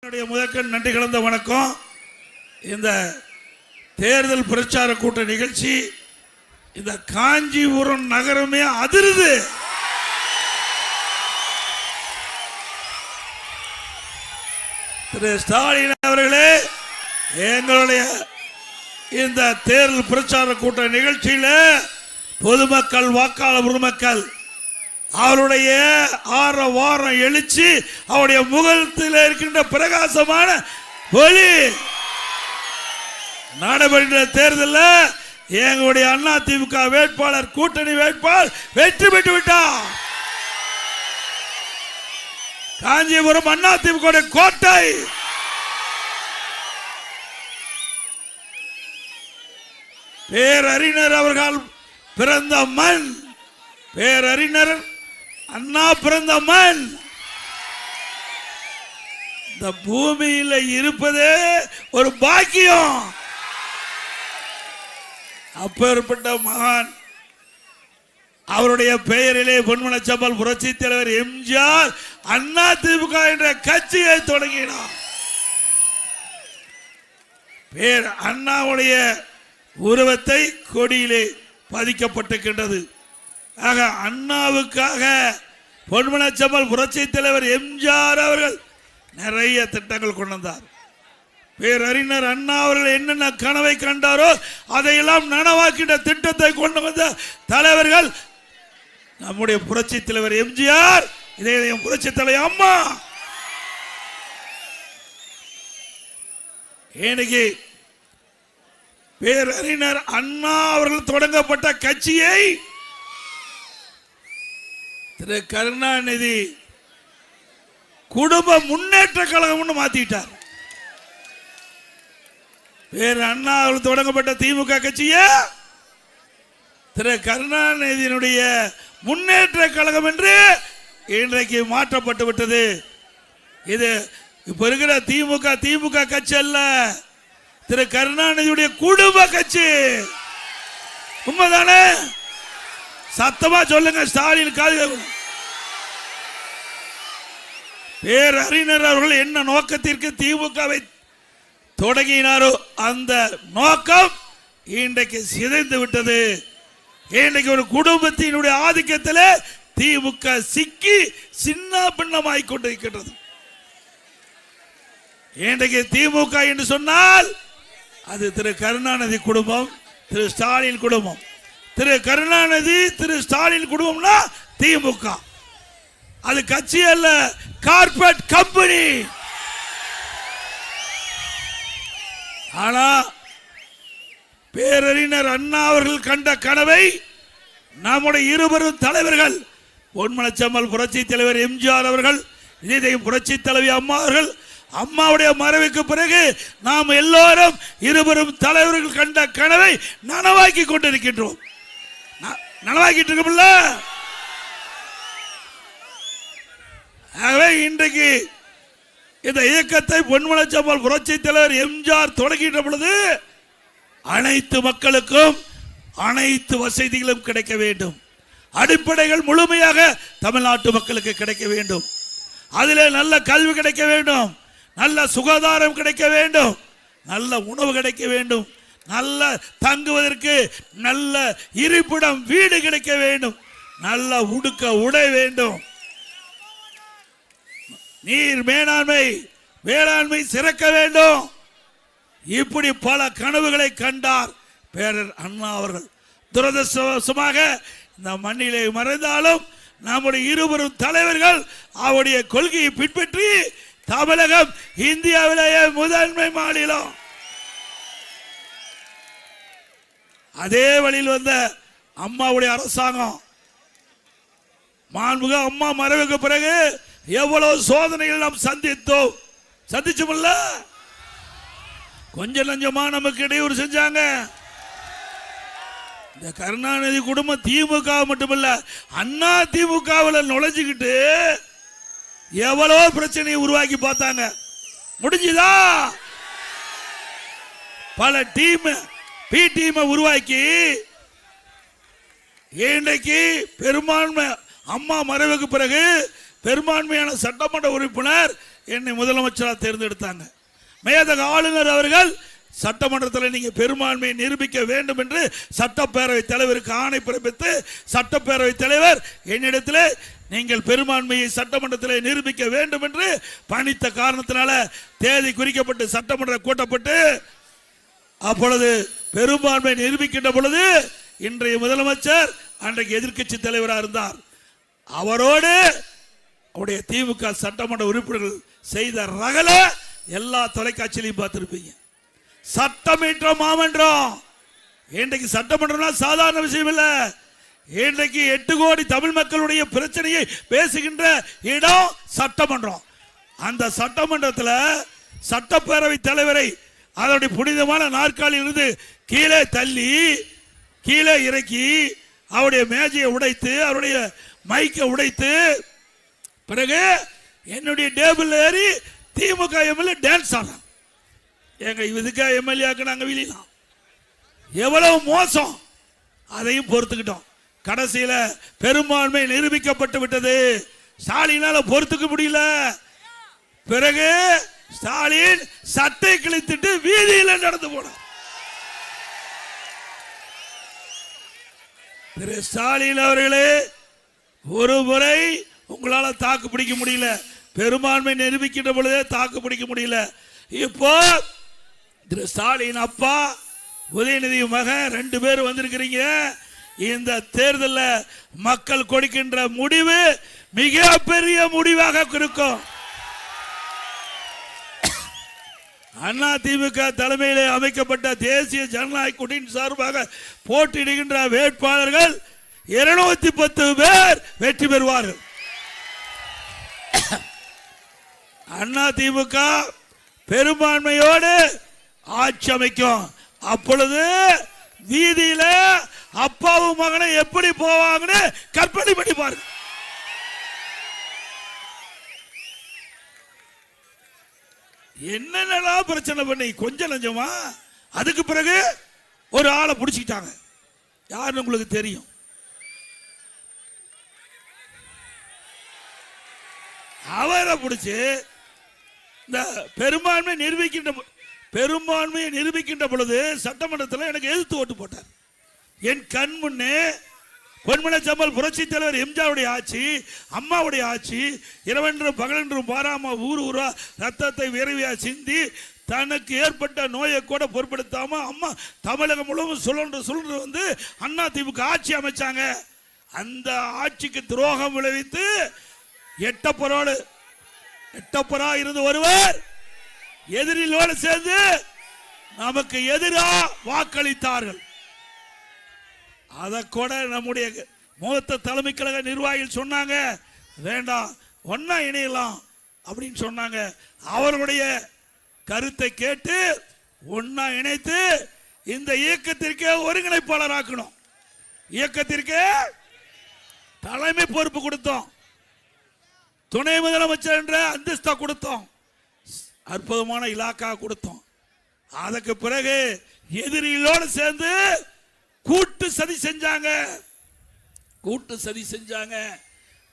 முதற்கண் நன்றி கலந்த வணக்கம். இந்த தேர்தல் பிரச்சார கூட்ட நிகழ்ச்சி இந்த காஞ்சிபுரம் நகரமே அதிருது. திரு ஸ்டாலின் அவர்களே, எங்களுடைய இந்த தேர்தல் பிரச்சார கூட்ட நிகழ்ச்சியில பொதுமக்கள், வாக்காளர் பெருமக்கள் அவருடைய வாரம் எழுச்சி, அவருடைய முகத்தில் இருக்கின்ற பிரகாசமான ஒளி நடைபெற்ற தேர்தலில் எங்களுடைய அதிமுக வேட்பாளர், கூட்டணி வேட்பாளர் வெற்றி பெற்று விட்டார். காஞ்சிபுரம் அதிமுக கோட்டை. பேரறிஞர் அவர்கள் பிறந்த மண், பேரறிஞர் அண்ணா பிறந்த மண். இந்த பூமியில் இருப்பதே ஒரு பாக்கியம். அப்பேற்பட்ட மகான் அவருடைய பெயரிலே பொன்மனச்சம்பல் புரட்சி தலைவர் எம்ஜிஆர் அண்ணா திமுக என்ற கட்சியை தொடங்கினார். பேர் அண்ணாவுடைய உருவத்தை கொடியிலே பதிக்கப்பட்டிருக்கின்றது. ஆக அண்ணாவுக்காக பொன்மனச்சம்பல் புரட்சி தலைவர் எம்ஜிஆர் அவர்கள் நிறைய திட்டங்கள் கொண்டு வந்தார். பேரறிஞர் அண்ணா அவர்கள் என்னென்ன கனவை கண்டாரோ அதையெல்லாம் நனவாக்கின்ற திட்டத்தை கொண்டு வந்த தலைவர்கள் நம்முடைய புரட்சி தலைவர் எம்ஜிஆர், இதயம் புரட்சி தலைவர் அம்மா. இன்னைக்கு பேரறிஞர் அண்ணா அவர்கள் தொடங்கப்பட்ட கட்சியை திரு கருணாநிதி குடும்ப முன்னேற்ற கழகம் மாத்திட்டார். வேறு அண்ணா அவர்கள் தொடங்கப்பட்ட திமுக கட்சியை திரு கருணாநிதியினுடைய முன்னேற்ற கழகம் என்று இன்றைக்கு மாற்றப்பட்டு விட்டது. இது இப்ப இருக்கிற திமுக கட்சி அல்ல, திரு கருணாநிதியுடைய குடும்ப கட்சி. உண்மைதானே? சத்தமா சொல்லுங்க. ஸ்டாலின் காது. பேரறிஞர் அவர்கள் என்ன நோக்கத்திற்கு திமுகவை தொடங்கினாரோ அந்த நோக்கம் இன்றைக்கு சிதைந்து விட்டது. இன்றைக்கு ஒரு குடும்பத்தினுடைய ஆதிக்கத்தில் திமுக சிக்கி சின்ன பின்னமாய் கொண்டிருக்கிறது. இன்றைக்கு திமுக என்று சொன்னால் அது திரு கருணாநிதி குடும்பம், திரு ஸ்டாலின் குடும்பம். திரு கருணாநிதி, திரு ஸ்டாலின் குடும்பம்னா திமுக. அது கட்சி அல்ல, கார்பரேட் கம்பெனி. ஆனா பேரறிஞர் அண்ணா அவர்கள் கண்ட கனவை நம்முடைய இருவரும் தலைவர்கள், பொன்மனச்சம்பல் புரட்சி தலைவர் எம்ஜிஆர் அவர்கள், இதயம் புரட்சி தலைவி அம்மா அவர்கள், அம்மாவுடைய மறைவுக்கு பிறகு நாம் எல்லோரும் இருவரும் தலைவர்கள் கண்ட கனவை நனவாக்கி கொண்டிருக்கின்றோம். நனவாக்கிட்டு இருக்கோம்ல. ஆகவே இன்றைக்கு இந்த இயக்கத்தை பொன்மனச்சம்பல் புரட்சி தலைவர் எம்ஜிஆர் தொடங்கின்ற பொழுது அனைத்து மக்களுக்கும் அனைத்து வசதிகளும் கிடைக்க வேண்டும். அடிப்படைகள் முழுமையாக தமிழ்நாட்டு மக்களுக்கு கிடைக்க வேண்டும். அதிலே நல்ல கல்வி கிடைக்க வேண்டும், நல்ல சுகாதாரம் கிடைக்க வேண்டும், நல்ல உணவு கிடைக்க வேண்டும், நல்ல தங்குவதற்கு நல்ல இருப்பிடம் வீடு கிடைக்க வேண்டும், நல்ல உடுக்க உடை வேண்டும், நீர் வேளாண்மை சிறக்க வேண்டும். இப்படி பல கனவுகளை கண்டார் பேரர் அண்ணா அவர்கள். துரதிர்ஷ்டவசமாக இந்த மண்ணிலே மறைந்தாலும் நம்முடைய இருவரும் தலைவர்கள் அவருடைய கொள்கையை பின்பற்றி தமிழகம் இந்தியாவிலேயே முதன்மை மாநிலம். அதே வழியில் வந்த அம்மாவுடைய அரசாங்கம், மாண்புமிகு அம்மா மறைவுக்கு பிறகு எவ்வளவு சோதனைகள் நாம் சந்திச்சோம்ல. கொஞ்சம் நஞ்சமா நமக்கு இடையூறு செஞ்சாங்க. இந்த கருணாநிதி குடும்பம் திமுக மட்டுமல்ல, அண்ணா திமுகவில் நுழைஞ்சுக்கிட்டு எவ்வளவோ பிரச்சனையை உருவாக்கி பார்த்தாங்க. முடிஞ்சுதா? பல டீம் உருவாக்கி இன்றைக்கு பெரும்பான்மை அம்மா மறைவுக்கு பிறகு பெரும்பான்மையான சட்டமன்ற உறுப்பினர் என்னை முதலமைச்சராக தேர்ந்தெடுத்தாங்க. மேதக ஆளுநர் அவர்கள் சட்டமன்றத்தில் நீங்க பெரும்பான்மையை நிரூபிக்க வேண்டும் என்று சட்டப்பேரவை தலைவருக்கு ஆணை பிறப்பித்து சட்டப்பேரவை தலைவர் என்னிடத்தில் நீங்கள் பெரும்பான்மையை சட்டமன்றத்தில் நிரூபிக்க வேண்டும் என்று பணித்த காரணத்தினால தேதி குறிக்கப்பட்டு சட்டமன்றம் கூட்டப்பட்டு அப்பொழுது பெரும்பான்மை நிரூபிக்கின்ற பொழுது இன்றைய முதலமைச்சர் அன்றைக்கு எதிர்க்கட்சி தலைவராக இருந்தார். அவரோடு அவருடைய திமுக சட்டமன்ற உறுப்பினர்கள் செய்த ரகல எல்லா தொலைக்காட்சியிலையும் பார்த்திருப்பீங்க. சட்டமன்ற மாமன்றம் இன்றைக்கு சட்டமன்றம்னா சாதாரண விஷயம் இல்ல. இன்றைக்கு 8 கோடி தமிழ் மக்களுடைய பிரச்சனையை பேசுகின்ற இடம் சட்டமன்றம். அந்த சட்டமன்றத்தில் சட்டப்பேரவை தலைவரை அதனுடைய புனிதமான நாற்காலியில் இருந்து கீழே தள்ளி கீழே இறக்கி அவருடைய மேஜையை உடைத்து அவருடைய மைக்கை உடைத்து பிறகு என்னுடைய டேபிள் ஏறி திமுக எம்எல்ஏ டான்ஸ் ஆடுறாங்க. எங்க இதுக்கா எம்எல்ஏக்கு நாங்க வெளியலாம் எவ்வளவு மோசம் அதையும் பொறுத்துக்கிட்டோம். கடைசியில பெரும்பான்மை நிரூபிக்கப்பட்டு விட்டது. ஸ்டாலினால பொறுத்துக்க முடியல. பிறகு ஸ்டாலின் சட்டை கிழித்துட்டு வீதியில் நடந்து போனார். திரு ஸ்டாலின் அவர்களே, ஒரு முறை உங்களால தாக்கு பிடிக்க முடியல, பெரும்பான்மை நிரூபிக்கின்ற பொழுதே தாக்கு பிடிக்க முடியல. இப்போ திரு ஸ்டாலின் அப்பா உதயநிதி மகன் 2 பேர் வந்திருக்கிறீங்க. இந்த தேர்தலில் மக்கள் கொடுக்கின்ற முடிவு மிகப்பெரிய முடிவாக இருக்கும். அண்ணா திமுக தலைமையிலே அமைக்கப்பட்ட தேசிய ஜனநாயக கூட்டணி சார்பாக போட்டியிடுகின்ற வேட்பாளர்கள் 210 பேர் வெற்றி பெறுவார்கள். அண்ணா திமுக பெரும்பான்மையோடு ஆட்சி அமைக்கும். அப்பொழுது வீதியில அப்பாவும் மகனை எப்படி போவாங்கன்னு கற்பனை பண்ணி பாருங்க. என்னென்னலாம் பிரச்சனை பண்ணி கொஞ்சம் லஞ்சமா, அதுக்கு பிறகு ஒரு ஆளை பிடிச்சிக்கிட்டாங்க. யாருன்னு உங்களுக்கு தெரியும். அவரை பிடிச்சு இந்த பெரும்பான்மையை நிரூபிக்கின்ற பொழுது சட்டமன்றத்தில் எனக்கு எதிர்த்து ஓட்டு போட்டார். என் கண் முன்னே பொன்மனச்செம்மல் புரட்சி தலைவர் எம்ஜிஆருடைய ஆட்சி, அம்மாவுடைய ஆட்சி, இரவென்றும் பகலென்றும் பாராம ஊர் ஊரா ரத்தத்தை விரைவியா சிந்தி தனக்கு ஏற்பட்ட நோயை கூட பொருட்படுத்தாம அம்மா தமிழகம் முழுவதும் சுழன்று வந்து அண்ணா திமுக ஆட்சி அமைச்சாங்க. அந்த ஆட்சிக்கு துரோகம் விளைவித்து எட்டப்பரா இருந்து ஒருவர் எதிரிலோடு சேர்ந்து நமக்கு எதிராக வாக்களித்தார்கள். அதை கூட நம்முடைய மூத்த தலைமை கழக நிர்வாகிகள் சொன்னாங்க, வேண்டாம் ஒன்னா இணையலாம் அப்படின்னு சொன்னாங்க. அவர்களுடைய கருத்தை கேட்டு ஒன்னா இணைத்து இந்த இயக்கத்திற்கே ஒருங்கிணைப்பாளர் ஆக்கணும். இயக்கத்திற்கே தலைமை பொறுப்பு கொடுத்தோம், துணை முதலமைச்சர் என்ற அந்தஸ்தா கொடுத்தோம், அற்புதமான இலாக்கா கொடுத்தோம். அதுக்கு பிறகு எதிரிகளோடு சேர்ந்து கூட்டு சதி செஞ்சாங்க.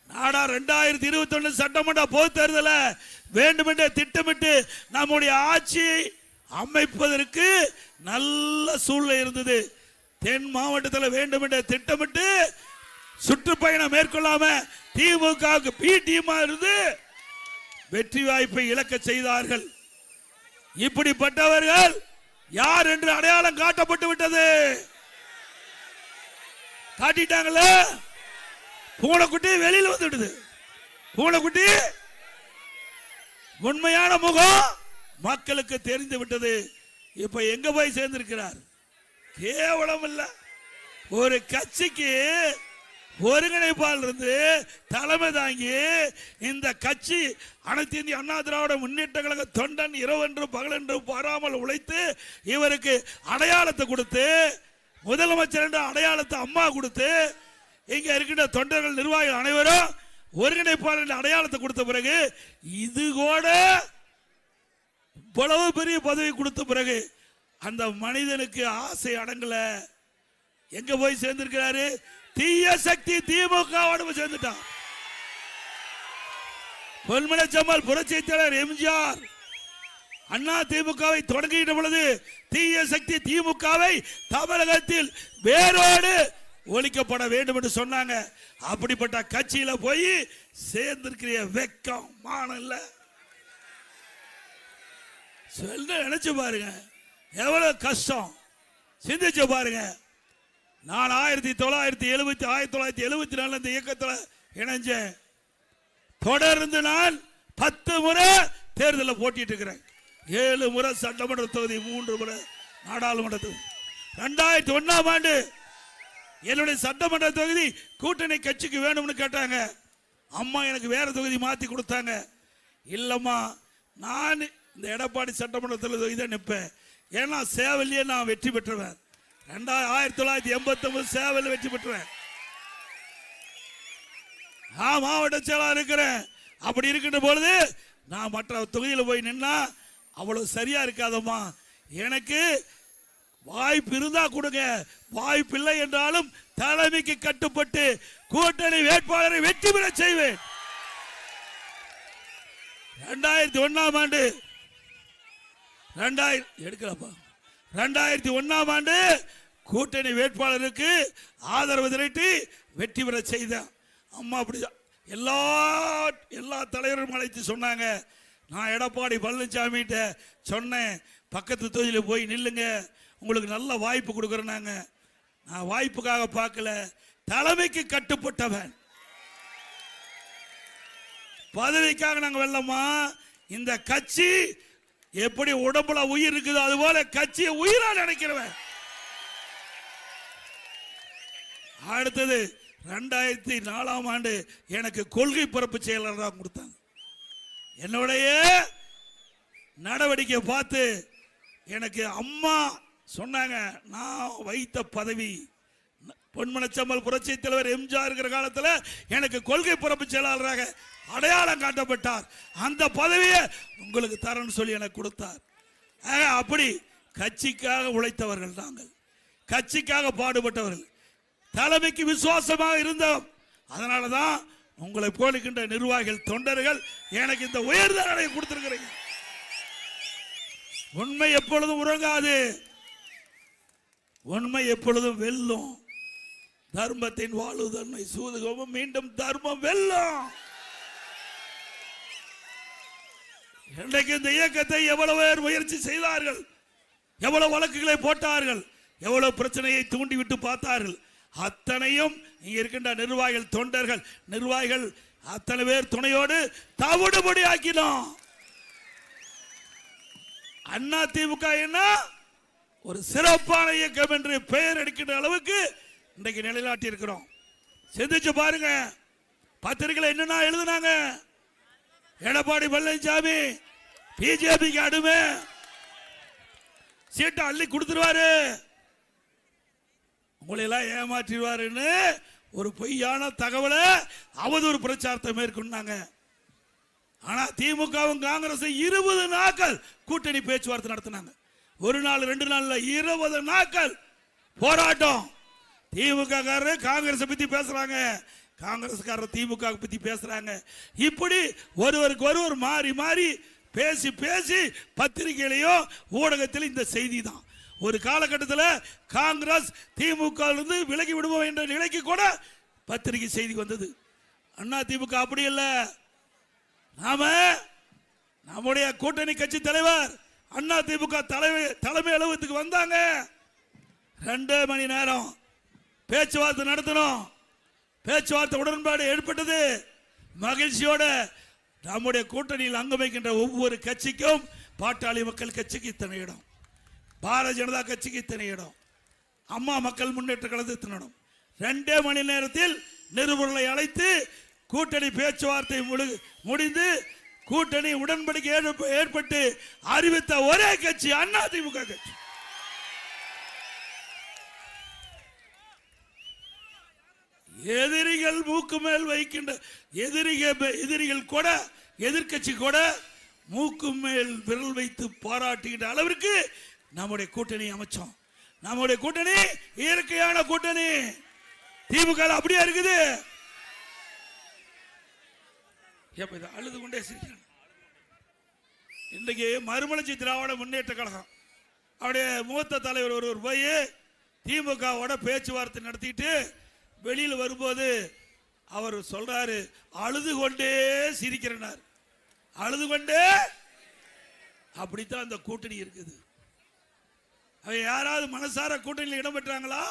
நாடா 2021 சட்டமன்ற பொது தேர்தல வேண்டுமென்றே திட்டமிட்டு நம்முடைய ஆட்சியை அமைப்பதற்கு நல்ல சூழ்நிலை இருந்தது. தென் மாவட்டத்தில் வேண்டுமென்றே திட்டமிட்டு சுற்றுப்பயணம் மேற்கொள்ளாம திமுக பி டீமா இருந்து வெற்றி வாய்ப்பை இழக்க செய்தார்கள். இப்படிப்பட்டவர்கள் யார் என்று அடையாளம் காட்டப்பட்டு விட்டது. காட்டிட்டாங்கள, பூனைக்குட்டி வெளியில் வந்துடுது. பூனைக்குட்டி உண்மையான முகம் மக்களுக்கு தெரிந்து விட்டது. இப்ப எங்க போய் சேர்ந்திருக்கிறார்? கேவலம் இல்ல, ஒரு கட்சிக்கு ஒருங்கிணைப்பாளர் இருந்து தலைமை தாங்கி இந்த கட்சி அனைத்து இந்திய அண்ணா திராவிட முன்னேற்ற கழக தொண்டன் இரவென்றும் பகலென்றும் பாராமல் உழைத்து இவருக்கு அடையாளத்தை கொடுத்து முதலமைச்சர் என்ற அடையாளத்தை அம்மா கொடுத்து இங்க இருக்கின்ற தொண்டர்கள் நிர்வாகிகள் அனைவரும் ஒருங்கிணைப்பாளர் என்ற அடையாளத்தை கொடுத்த பிறகு இது கூட இவ்வளவு பெரிய பதவி கொடுத்த பிறகு அந்த மனிதனுக்கு ஆசை அடங்கல. எங்க போய் சேர்ந்திருக்கிறாரு? தீய சக்தி திமுக சேர்ந்துட்டான். பொன்மனச்சம்மாள் புரட்சித் தலைவர் எம்ஜிஆர் அண்ணா திமுகவை தொடங்குகின்ற பொழுது தீய சக்தி திமுகவை தமிழகத்தில் வேரோடு ஒழிக்கப்பட வேண்டும் என்று சொன்னாங்க. அப்படிப்பட்ட கட்சியில போய் சேர்ந்திருக்கிற வெக்கம் மானம் இல்ல. நினைச்சு பாருங்க எவ்வளவு கஷ்டம், சிந்திச்சு பாருங்க. நான் 1974 இந்த இயக்கத்தில் இணைஞ்சேன். தொடர்ந்து நான் 10 முறை தேர்தலில் போட்டிட்டு இருக்கிறேன். 7 முறை சட்டமன்ற தொகுதி, 3 முறை நாடாளுமன்ற தொகுதி. 2001ஆம் ஆண்டு என்னுடைய சட்டமன்ற தொகுதி கூட்டணி கட்சிக்கு வேணும்னு கேட்டாங்க. அம்மா எனக்கு வேற தொகுதி மாத்தி கொடுத்தாங்க. இல்லம்மா, நான் இந்த எடப்பாடி சட்டமன்ற தொகுதி தான் நிற்பேன். ஏன்னா சேவலியே நான் வெற்றி பெற்றுவேன். 1989 சேவல் வெற்றி பெற்றுவேன். மாவட்ட செயலாளர் இருக்கிறேன். அப்படி இருக்கின்ற பொழுது நான் மற்ற தொகுதியில் போய் நின்னா அவ்வளவு சரியா இருக்காதம்மா. எனக்கு வாய்ப்பு இருந்தா கொடுங்க, வாய்ப்பு இல்லை என்றாலும் தலைமைக்கு கட்டுப்பட்டு கூட்டணி வேட்பாளரை வெற்றி பெற செய்வேன். 2001ஆம் ஆண்டு 2001ஆம் ஆண்டு கூட்டணி வேட்பாளருக்கு ஆதரவு திரட்டி வெற்றி பெற செய்தேன். அம்மா அப்படி எல்லா தலைவரும் அழைத்து சொன்னாங்க. நான் எடப்பாடி பழனிசாமி சொன்னேன், பக்கத்து தொகுதியில் போய் நில்லுங்க, உங்களுக்கு நல்ல வாய்ப்பு கொடுக்குறேன்னாங்க. நான் வாய்ப்புக்காக பார்க்கல, தலைமைக்கு கட்டுப்பட்டவன். பதவிக்காக நாங்கள் வெல்லமா. இந்த கட்சி எப்படி உடம்புல உயிர் இருக்குதோ அதுபோல கட்சியை உயிரா நினைக்கிறவன். அடுத்தது 2004ஆம் ஆண்டு எனக்கு கொள்கை பரப்பு செயலாளராக கொடுத்தாங்க. என்னுடைய நடவடிக்கை பார்த்து எனக்கு அம்மா சொன்னாங்க, நான் வைத்த பதவி பொன்மனச்சம்மாள் புரட்சித் தலைவர் எம்ஜிஆர் இருக்கிற காலத்தில் எனக்கு கொள்கை பரப்பு செயலாளராக அடையாளம் காட்டப்பட்டார். அந்த பதவியை உங்களுக்கு தரேன்னு சொல்லி எனக்கு கொடுத்தார். அப்படி கட்சிக்காக உழைத்தவர்கள் நாங்கள், கட்சிக்காக பாடுபட்டவர்கள், தலைமைக்கு விசுவாசமாக இருந்தோம். அதனாலதான் உங்களை போலிக்கின்ற நிர்வாகிகள், தொண்டர்கள் எனக்கு இந்த உயர்தலை கொடுத்திருக்கிறீங்க. உண்மை எப்பொழுதும் உறங்காது, உண்மை எப்பொழுதும் வெல்லும். தர்மத்தின் வாழ்வுதன்மை சூதுகவும் மீண்டும் தர்மம் வெல்லும். இன்றைக்கு இந்த இயக்கத்தை எவ்வளவு பேர் முயற்சி செய்தார்கள், எவ்வளவு வழக்குகளை போட்டார்கள், எவ்வளவு பிரச்சனையை தூண்டிவிட்டு பார்த்தார்கள். அத்தனையும் இங்க இருக்கின்ற நிர்வாகிகள், தொண்டர்கள், நிர்வாகிகள் அத்தனை பேர் துணையோடு தவிடுபடி ஆக்கினோம். அண்ணா திமுக என்ன ஒரு சிறப்பான இயக்கம் என்று பெயர் எடுக்கின்ற அளவுக்கு இன்றைக்கு நிலைநாட்டி இருக்கிறோம். சிந்திச்சு பாருங்க, பத்திரிகையில் என்னன்னா எழுதுனாங்க, எடப்பாடி பழனிசாமி பிஜேபிக்கு அடிமை, சீட்டை அள்ளி கொடுத்துருவாரு, உங்களை எல்லாம் ஏமாற்றிடுவாருன்னு ஒரு பொய்யான தகவலை அவதூறு பிரச்சாரத்தை மேற்கொண்டாங்க. ஆனா திமுகவும் காங்கிரஸ் 20 நாட்கள் கூட்டணி பேச்சுவார்த்தை நடத்தினாங்க. ஒரு நாள் 2 நாள்ல 20 நாட்கள் போராட்டம். திமுக காரர் காங்கிரஸ் பத்தி பேசுறாங்க, காங்கிரஸ்காரர் திமுக பத்தி பேசுறாங்க. இப்படி ஒருவருக்கு ஒருவர் மாறி மாறி பேசி பேசி பத்திரிகையிலையும் ஊடகத்திலும் இந்த செய்தி தான். ஒரு காலகட்டத்தில் காங்கிரஸ் திமுக விலகி விடுவோம் என்ற நிலைக்கு கூட பத்திரிகை செய்தி வந்தது. அண்ணா திமுக அப்படி இல்ல. நாம நம்முடைய கூட்டணி கட்சி தலைவர் அண்ணா திமுக தலைமை அலுவலகத்துக்கு வந்தாங்க. 2 மணி நேரம் பேச்சுவார்த்தை நடத்தணும். பேச்சுவார்த்தை உடன்பாடு ஏற்பட்டது. மகிழ்ச்சியோட நம்முடைய கூட்டணியில் அங்கம் வைக்கின்ற ஒவ்வொரு கட்சிக்கும், பாட்டாளி மக்கள் கட்சிக்கு இத்தனை இடம், பாரதிய ஜனதா கட்சிக்கு இத்தனை இடம், அம்மா மக்கள் முன்னேற்ற கழகத்துக்கு இத்தனை இடம். 2 மணி நேரத்தில் நிருபர்களை அழைத்து கூட்டணி பேச்சுவார்த்தை முடிந்து கூட்டணி உடன்படிக்கை ஏற்பட்டு அறிவித்த ஒரே கட்சி அண்ணா திமுக கட்சி. எதிரிகள் மூக்கு மேல் வைக்கின்ற எதிரிகள் கூட, எதிர்கட்சி கூட மூக்கு மேல் விரல் வைத்து பாராட்டுகின்ற அளவிற்கு நம்முடைய கூட்டணி அமைச்சோம். நம்முடைய கூட்டணி இயற்கையான கூட்டணி. திமுக அப்படியே இருக்குது. எப்ப இதை அழுது கொண்டே சிரிக்கிறான். இன்றைக்கு மறுமலர்ச்சி திராவிட முன்னேற்ற கழகம் அவருடைய மூத்த தலைவர் ஒருவர் போய் திமுகவோட பேச்சுவார்த்தை நடத்திட்டு வெளியில் வரும்போது அவர் சொல்றாரு, அழுது கொண்டே சிரிக்கிறார். அழுது கொண்டே. அப்படித்தான் அந்த கூட்டணி இருக்குது. அவன் யாராவது மனசார கூட்டணியில் இடம் பெற்றாங்களா?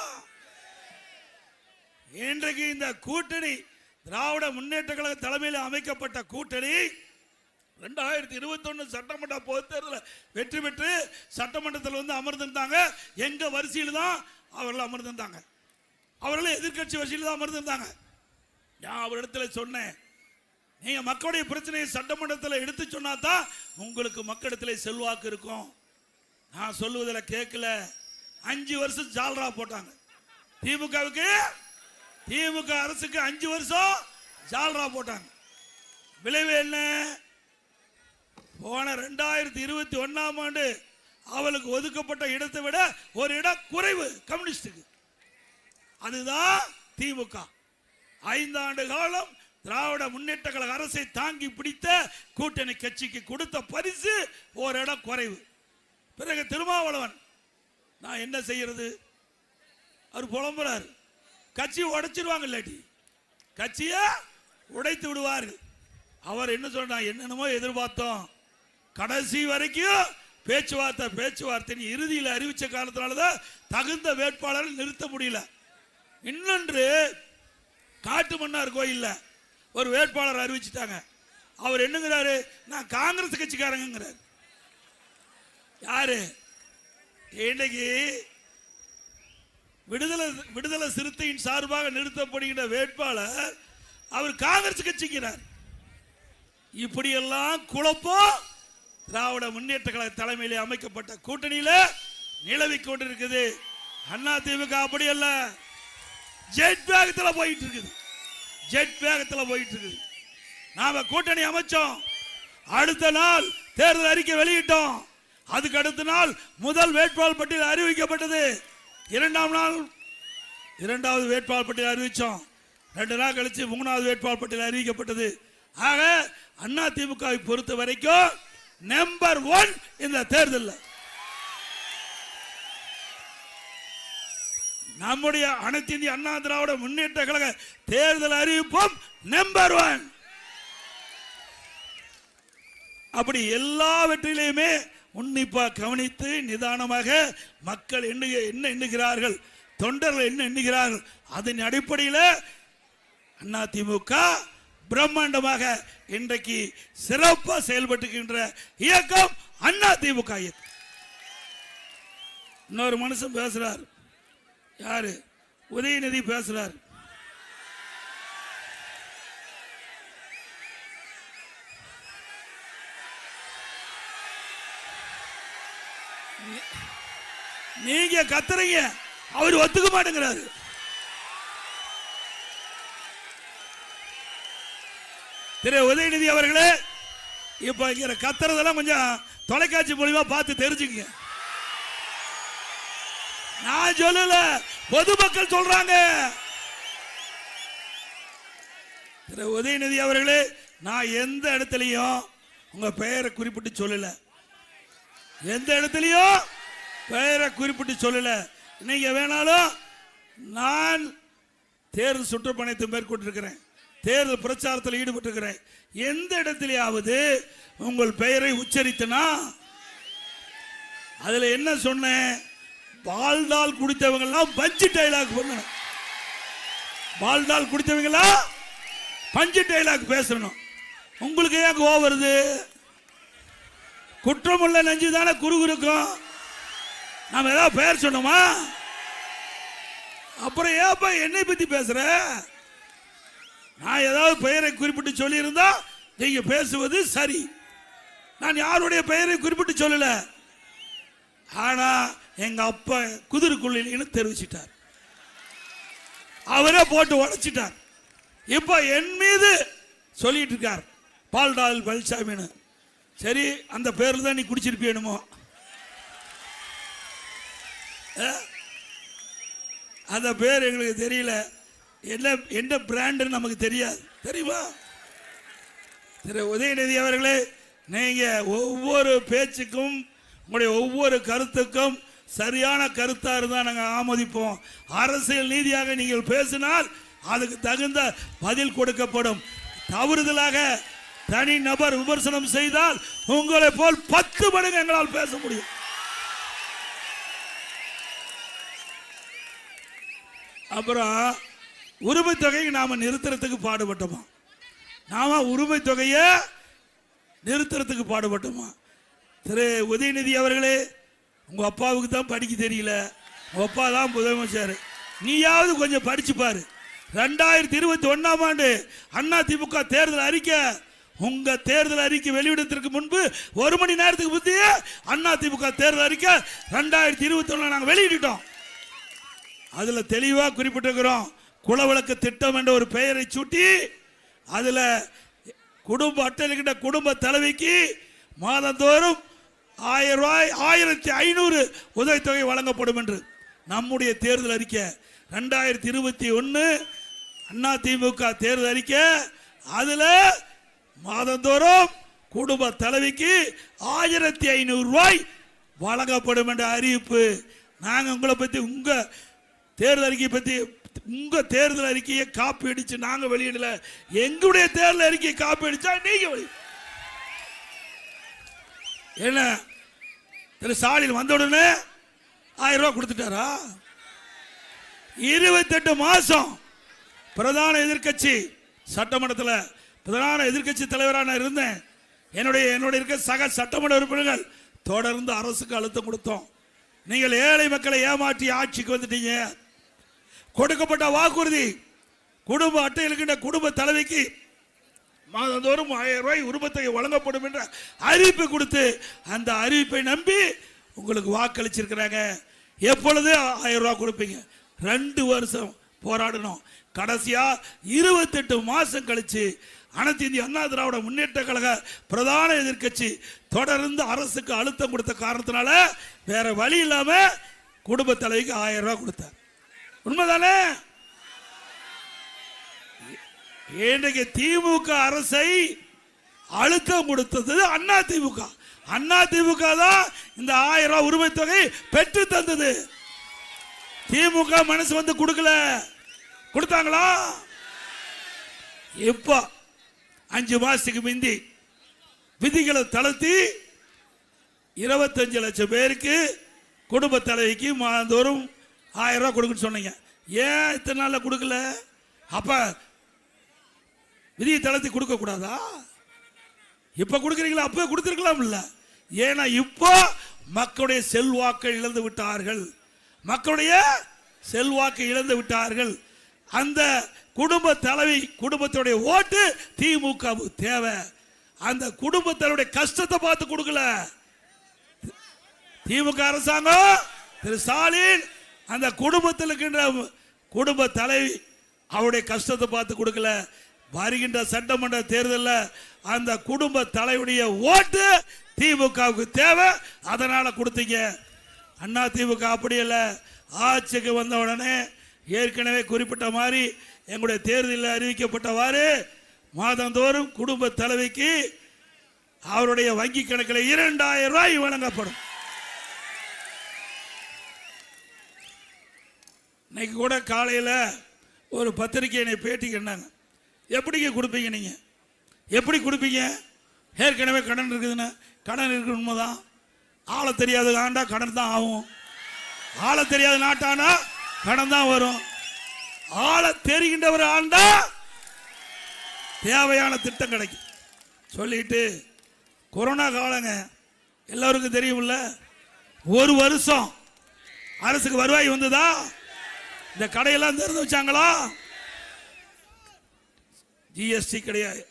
இன்றைக்கு இந்த கூட்டணி திராவிட முன்னேற்ற கழக தலைமையில் அமைக்கப்பட்ட கூட்டணி 2021 சட்டமன்ற பொதுத் தேர்தலில் வெற்றி பெற்று சட்டமன்றத்தில் வந்து அமர்ந்திருந்தாங்க. எங்க வரிசையில் தான் அவர்கள் அமர்ந்திருந்தாங்க. அவர்கள் எதிர்கட்சி வரிசையில் தான் அமர்ந்திருந்தாங்க. நான் அவரிடத்தில் சொன்னேன், நீங்க மக்களுடைய பிரச்சனையை சட்டமன்றத்தில் எடுத்து சொன்னா தான் உங்களுக்கு மக்களிடத்தில் செல்வாக்கு இருக்கும். நான் சொல்லுவதில் கேட்கல. 5 வருஷம் ஜால்ரா போட்டாங்க. திமுக அரசுக்கு 5 வருஷம் ஜால்ரா போட்டாங்க. விளைவு என்ன? போன 2021ஆம் ஆண்டு அவளுக்கு ஒதுக்கப்பட்ட இடத்தை விட ஒரு இடம் குறைவு கம்யூனிஸ்டுக்கு. அதுதான் திமுக 5 ஆண்டு காலம் திராவிட முன்னேற்ற கழக அரசை தாங்கி பிடித்த கூட்டணி கட்சிக்கு கொடுத்த பரிசு ஒரு இடம் குறைவு. பிறகு திருமாவளவன், நான் என்ன செய்யறது? அவர் புலம்புறார், கட்சியை உடைச்சிருவாங்க, இல்லாட்டி கட்சியை உடைத்து விடுவார்கள். அவர் என்ன சொன்னார்? என்னென்னமோ எதிர்பார்த்தோம், கடைசி வரைக்கும் பேச்சுவார்த்தை இறுதியில் அறிவிச்ச காலத்தினாலதான் தகுந்த வேட்பாளரை நிறுத்த முடியல. இன்னொன்று, காட்டுமன்னார் கோயில்ல ஒரு வேட்பாளர் அறிவிச்சிட்டாங்க. அவர் என்னங்கிறாரு? நான் காங்கிரஸ் கட்சிக்காரங்கிறார். யாரு? இன்னைக்கு விடுதலை சிறுத்தையின் சார்பாக நிறுத்தப்படுகின்ற வேட்பாளர் அவர் காங்கிரஸ் கட்சிக்கிறார். இப்படியெல்லாம் குழப்பம் திராவிட முன்னேற்ற கழக தலைமையில் அமைக்கப்பட்ட கூட்டணியில நிலவி கொண்டிருக்குது. அண்ணா திமுக அப்படி அல்ல, ஜெட் வேகத்தில் போயிட்டு இருக்குது. நாம கூட்டணி அமைச்சோம், அடுத்த நாள் தேர்தல் அறிக்கை வெளியிட்டோம், அதுக்கு அடுத்த நாள் முதல் வேட்பாளர் பட்டியல் அறிவிக்கப்பட்டது. இரண்டாவது வேட்பாளர் பட்டியல் அறிவிச்சோம். 2 நாள் கழிச்சு 3வது வேட்பாளர் பட்டியல் அறிவிக்கப்பட்டது. ஆக அண்ணா திமுகவை பொறுத்த வரைக்கும் நம்பர் 1 இந்த தேர்தல். நம்முடைய அனைத்து இந்திய அண்ணா திராவிட முன்னேற்ற கழக தேர்தல் அறிவிப்போம் நம்பர் 1. அப்படி எல்லாவற்றிலையுமே உன்னிப்பா கவனித்து நிதானமாக மக்கள் என்ன எண்ணுகிறார்கள், தொண்டர்கள் என்ன எண்ணுகிறார்கள், அதன் அடிப்படையில் அண்ணா திமுக பிரம்மாண்டமாக இன்றைக்கு சிறப்பாக செயல்பட்டுகின்ற இயக்கம் அண்ணா திமுக இயக்கம். இன்னொரு மனுஷன் பேசுறார், யாரு? உதயநிதி பேசுறார். நீங்க கத்துறீங்க, அவர் ஒத்துக்க மாட்டேங்கிறாரு. திரு உதயநிதி அவர்களே, இப்ப இங்க கத்துறதெல்லாம் கொஞ்சம் தொலைக்காட்சி மூலமா பார்த்து தெரிஞ்சுக்கங்க. நான் சொல்லல, பொதுமக்கள் சொல்றாங்க. திரு உதயநிதி அவர்களே, நான் எந்த இடத்துலையும் உங்க பெயரை குறிப்பிட்டு சொல்லல. எந்த இடத்துலையும் பெயரை குறிப்பிட்டு சொல்லல. நீங்க வேணாலும், நான் தேர்தல் சுற்றுப்பயணத்தை மேற்கொண்டிருக்கிறேன், தேர்தல் பிரச்சாரத்தில் ஈடுபட்டிருக்கிறேன். எந்த இடத்திலேயாவது உங்கள் பெயரை உச்சரித்தனா அதுல என்ன சொன்னேன்? பால்டால் குடித்தவங்கெல்லாம் பஞ்சு டைலாக் பண்ணணும். பால்டால் குடித்தவங்கெல்லாம் பஞ்சு டைலாக் பேசணும். உங்களுக்கு ஏன் கோவம் வருது? குற்றமுள்ள நெஞ்சு தானே குறுகுறுக்கும். நாம ஏதாவது பெயர் சொன்னோமா? அப்புறம் ஏப்பா என்னை பத்தி பேசுற? நான் ஏதாவது பெயரை குறிப்பிட்டு சொல்லி இருந்தா நீங்க பேசுவது சரி. நான் யாருடைய பெயரை குறிப்பிட்டு சொல்லல. ஆனா எங்க அப்பா குதிரைக்குள்ளின்னு தெரிவிச்சிட்டார், அவரே போட்டு உடைச்சிட்டார். இப்ப என் மீது சொல்லிட்டு இருக்கார் பால்டால் பழனிசாமின்னு. சரி, அந்த பேர்ல தான் நீ குடிச்சிருப்பியணுமோ? அந்த பேர் எங்களுக்கு தெரியல, என்ன பிராண்ட் நமக்கு தெரியாது, தெரியுமா? திரு உதயநிதி அவர்களே, நீங்க ஒவ்வொரு பேச்சுக்கும் உங்களுடைய ஒவ்வொரு கருத்துக்கும் சரியான கருத்தா இருந்தா நாங்க ஆமோதிப்போம். அரசியல் நீதியாக நீங்கள் பேசினால் அதுக்கு தகுந்த பதில் கொடுக்கப்படும். தவறுதலாக தனி நபர் விமர்சனம் செய்தால் உங்களை போல் 10 மடங்கு எங்களால் பேச முடியும். அப்புறம் உரிமை தொகையை நாம நிறுத்துறதுக்கு பாடுபட்டோமா? நாம உரிமை தொகையை நிறுத்துறதுக்கு பாடுபட்டோமா? திரு உதயநிதி அவர்களே, உங்க அப்பாவுக்கு தான் படிக்க தெரியல, உங்க அப்பா தான் முதலமைச்சர், நீயாவது கொஞ்சம் படிச்சு பாரு. 2021ஆம் ஆண்டு அதிமுக தேர்தல் அறிக்கை, உங்க தேர்தல் அறிக்கை வெளியிடத்திற்கு முன்பு 1 மணி நேரத்துக்கு முந்தைய அதிமுக தேர்தல் அறிக்கை 2021 நாங்கள் வெளியிட்டோம். அதுல தெளிவா குறிப்பிட்டிருக்கிறோம். குலவிளக்கு திட்டம் என்ற ஒரு பெயரை சூட்டி அதுல குடும்ப அட்டை குடும்ப தலைவிக்கு மாதந்தோறும் 1000 ரூபாய் 1500 உதவித்தொகை வழங்கப்படும் என்று நம்முடைய தேர்தல் அறிக்கை 2021 அதிமுக தேர்தல் அறிக்கை. அதுல மாதந்தோறும் குடும்ப தலைவிக்கு 1500 ரூபாய் வழங்கப்படும் என்ற அறிவிப்பு. நாங்கள் உங்களை பத்தி உங்க தேர்தல் அறிக்கையை பத்தி உங்க தேர்தல் அறிக்கையை காப்பி அடிச்சு நாங்க வெளியிடல. எங்களுடைய தேர்தல் அறிக்கையை காப்பி அடிச்சா நீங்க என்ன? திரு ஸ்டாலின் வந்த உடனே 1000 ரூபாய் கொடுத்துட்டாரா? 28 மாசம் பிரதான எதிர்கட்சி சட்டமன்றத்தில் பிரதான எதிர்கட்சி தலைவராக நான் இருந்தேன். என்னுடைய இருக்க சக சட்டமன்ற உறுப்பினர்கள் தொடர்ந்து அரசுக்கு அழுத்தம் கொடுத்தோம். நீங்கள் ஏழை மக்களை ஏமாற்றி ஆட்சிக்கு வந்துட்டீங்க. கொடுக்கப்பட்ட வாக்குறுதி குடும்ப அட்டை இருக்கின்ற குடும்ப தலைவிக்கு மாதந்தோறும் 1000 ரூபாய் உரிமத்தொகை வழங்கப்படும் என்ற அறிவிப்பு கொடுத்து அந்த அறிவிப்பை நம்பி உங்களுக்கு வாக்களிச்சிருக்கிறாங்க. எப்பொழுது 1000 ரூபாய் கொடுப்பீங்க? 2 வருஷம் போராடணும். கடைசியா 28 மாசம் கழிச்சு அனைத்து இந்திய அண்ணா திராவிட முன்னேற்ற கழக பிரதான எதிர்கட்சி தொடர்ந்து அரசுக்கு அழுத்தம் கொடுத்த காரணத்தினால வேற வழி இல்லாம குடும்ப தலைவிக்கு 1000 ரூபாய் கொடுத்தார். உண்மைதானே? இன்றைக்கு திமுக அரசை அழுத்தம் கொடுத்தது அதிமுக. அதிமுக தான் இந்த 1000 ரூபாய் உரிமை தொகை பெற்று தந்தது. திமுக மனசு வந்து கொடுக்கல. கொடுத்தாங்களா? இப்ப 5 மாசத்துக்கு முந்தி விதிகளை தளர்த்தி 25 லட்சம் பேருக்கு குடும்ப தலைவிக்கு மாதந்தோறும் 1000 ரூபாய் கொடுக்குன்னு சொன்னீங்க. ஏன் இத்தனை நாள்ல கொடுக்கல? அப்ப விதியை தளர்த்தி கொடுக்க கூடாதா? இப்ப கொடுக்குறீங்களா? அப்ப கொடுத்திருக்கலாம் இல்ல? ஏன்னா இப்போ மக்களுடைய செல்வாக்கை இழந்து விட்டார்கள். மக்களுடைய செல்வாக்கை இழந்து விட்டார்கள். அந்த குடும்ப தலைவி குடும்பத்துடைய ஓட்டு திமுக தேவை. அந்த குடும்பத்தினுடைய கஷ்டத்தை பார்த்து கொடுக்கல திமுக அரசாங்கம். திரு ஸ்டாலின் அந்த குடும்பத்தில் இருக்கின்ற குடும்ப தலைவி அவருடைய கஷ்டத்தை பார்த்து கொடுக்கல. வருகின்ற சட்டமன்ற தேர்தலில் அந்த குடும்ப தலைவருடைய ஓட்டு திமுகவுக்கு தேவை. அதனால கொடுத்தீங்க. அண்ணா திமுக அப்படி இல்லை. ஆட்சிக்கு வந்த உடனே ஏற்கனவே குறிப்பிட்ட மாதிரி எங்களுடைய தேர்தலில் அறிவிக்கப்பட்டவாறு மாதந்தோறும் குடும்ப தலைவிக்கு அவருடைய வங்கி கணக்கில் 2000 ரூபாய் வழங்கப்படும். இன்னைக்கு கூட காலையில் ஒரு பத்திரிகை என்னை பேட்டி கேட்டாங்க. எப்படிங்க கொடுப்பீங்க? நீங்க எப்படி கொடுப்பீங்க? ஏற்கனவே கடன் இருக்குதுன்னு. கடன் இருக்கு, உண்மைதான். ஆள தெரியாத ஆண்டா கடன் தான் ஆகும். ஆள தெரியாத நாட்டானா கடன் தான் வரும். ஆள தெரிகின்றவர் ஆண்டா தேவையான திட்டம் கிடைக்கும். சொல்லிட்டு கொரோனா காலங்க எல்லாருக்கும் தெரியும்ல. 1 வருஷம் அரசுக்கு வருவாய் வந்ததா? இந்த கடையெல்லாம் திறந்து வச்சாங்களா? ஜிஎஸ்டி கிடையாது.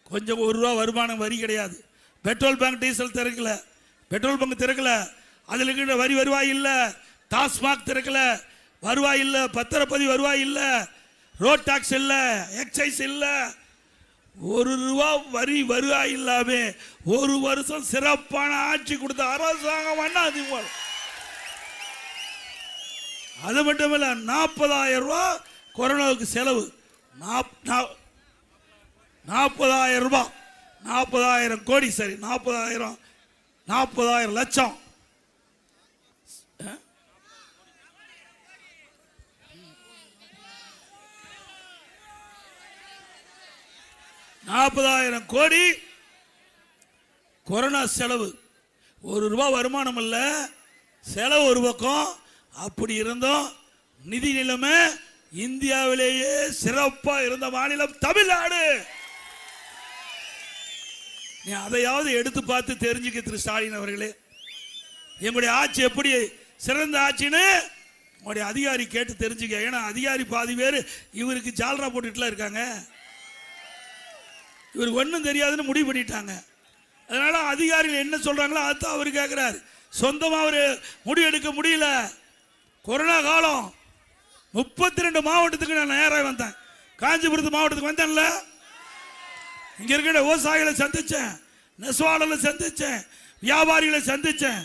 கொஞ்சம் 1 ரூபா வருமானம் வரி கிடையாது. பெட்ரோல் பங்க் டீசல் திறக்கல. பெட்ரோல் பங்க் திறக்கல. அதில் இருக்கிற வரி வருவாய் இல்ல. டாஸ்மாக் திறக்கல, வருவாய் இல்ல. பத்திரப்பதிவு வருவாய் இல்ல. ரோட் டாக்ஸ் இல்ல. எக்ஸைஸ் இல்ல. 1 ரூபா வரி வருவாய் இல்லாம 1 வருஷம் சிறப்பான ஆட்சி கொடுத்த அரசாங்கம் அதிமுக. அது மட்டும் இல்ல, 40,000 ரூபாய் கொரோனாவுக்கு செலவு. 40,000 ரூபாய் 40,000 கோடி, சரி 40,000 லட்சம். $40,000 கோடி கொரோனா செலவு. ₹1 வருமானம் இல்ல, செலவு ஒரு பக்கம். அப்படி இருந்தோம் நிதி நிலைமை இந்தியாவிலேயே சிறப்பா இருந்த மாநிலம் தமிழ்நாடு. நீ அதையாவது எடுத்து பார்த்து தெரிஞ்சுக்க திரு ஸ்டாலின் அவர்களே. எங்களுடைய ஆட்சி எப்படி சிறந்த ஆட்சின்னு உங்களுடைய அதிகாரி கேட்டு தெரிஞ்சுக்க. ஏன்னா அதிகாரி பாதி பேர் இவருக்கு ஜால்ரா போட்டுட்டுலாம் இருக்காங்க. இவருக்கு ஒன்றும் தெரியாதுன்னு முடிவு பண்ணிட்டாங்க. அதனால அதிகாரிகள் என்ன சொல்றாங்களோ அதான் அவர் கேட்கிறார். சொந்தமா அவர் முடிவு எடுக்க முடியல. கொரோனா காலம் 32 மாவட்டத்துக்கு நான் நேராக வந்தேன். காஞ்சிபுரத்து மாவட்டத்துக்கு வந்தேன்ல, இங்க இருக்கிற விவசாயிகளை சந்திச்சேன், நெசவாளர்களை சந்திச்சேன், வியாபாரிகளை சந்திச்சேன்,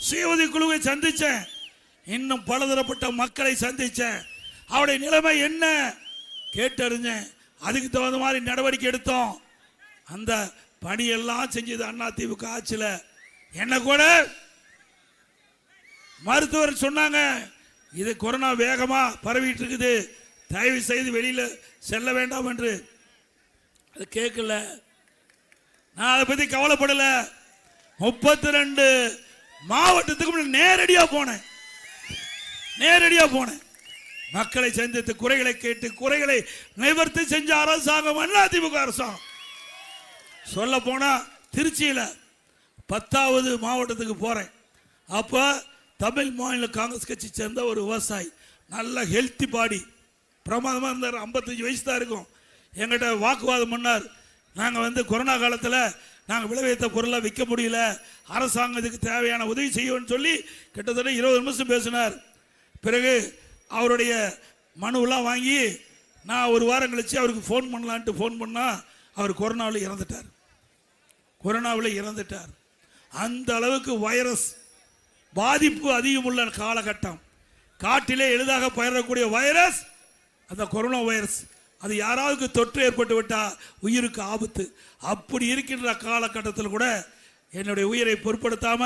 சுயஉதவி குழுவை சந்திச்சேன், இன்னும் பலதரப்பட்ட மக்களை சந்திச்சேன். அவருடைய நிலைமை என்ன கேட்டறிஞ்சேன். அதுக்கு தகுந்த மாதிரி நடவடிக்கை எடுத்தோம். அந்த பணியெல்லாம் செஞ்சது அதிமுக ஆட்சியில். என்ன கூட மருத்துவர் சொன்னாங்க, இது கொரோனா வேகமா பரவிட்டு இருக்குது, தயவு செய்து வெளியில செல்ல வேண்டாம் என்று. அது கேட்கல. நான் அதை பத்தி கவலைப்படல. 32 மாவட்டத்துக்கு நேரடியா போனேன். மக்களை சந்தித்து குறைகளை கேட்டு குறைகளை நிவர்த்தி செஞ்ச அரசாங்கம் அதிமுக அரசாங்கம். சொல்ல போனா திருச்சியில 10வது மாவட்டத்துக்கு போறேன். அப்ப தமிழ் மாநில காங்கிரஸ் கட்சி சேர்ந்த ஒரு விவசாயி, நல்ல ஹெல்த்தி பாடி, பிரமாதமா இருந்தார். 55 வயசு தான் இருக்கும். எங்கிட்ட வாக்குவாதம் பண்ணார். நாங்கள் கொரோனா காலத்தில் நாங்கள் விளைவித்த பொருளை விற்க முடியல, அரசாங்கம் இதுக்கு தேவையான உதவி செய்யும்னு சொல்லி கிட்டத்தட்ட 20 நிமிஷம் பேசினார். பிறகு அவருடைய மனுவெல்லாம் வாங்கி நான் ஒரு வாரம் கழிச்சு அவருக்கு ஃபோன் பண்ணலான்ட்டு ஃபோன் பண்ணால் அவர் கொரோனாவில் இறந்துட்டார். அந்த அளவுக்கு வைரஸ் பாதிப்பு அதிகமுள்ள காலகட்டம். காட்டிலே எளிதாக பரவக்கூடிய வைரஸ் அந்த கொரோனா வைரஸ். அது யாராவது தொற்று ஏற்பட்டு விட்டால் உயிருக்கு ஆபத்து. அப்படி இருக்கின்ற காலகட்டத்தில் கூட என்னுடைய உயிரை பொருட்படுத்தாம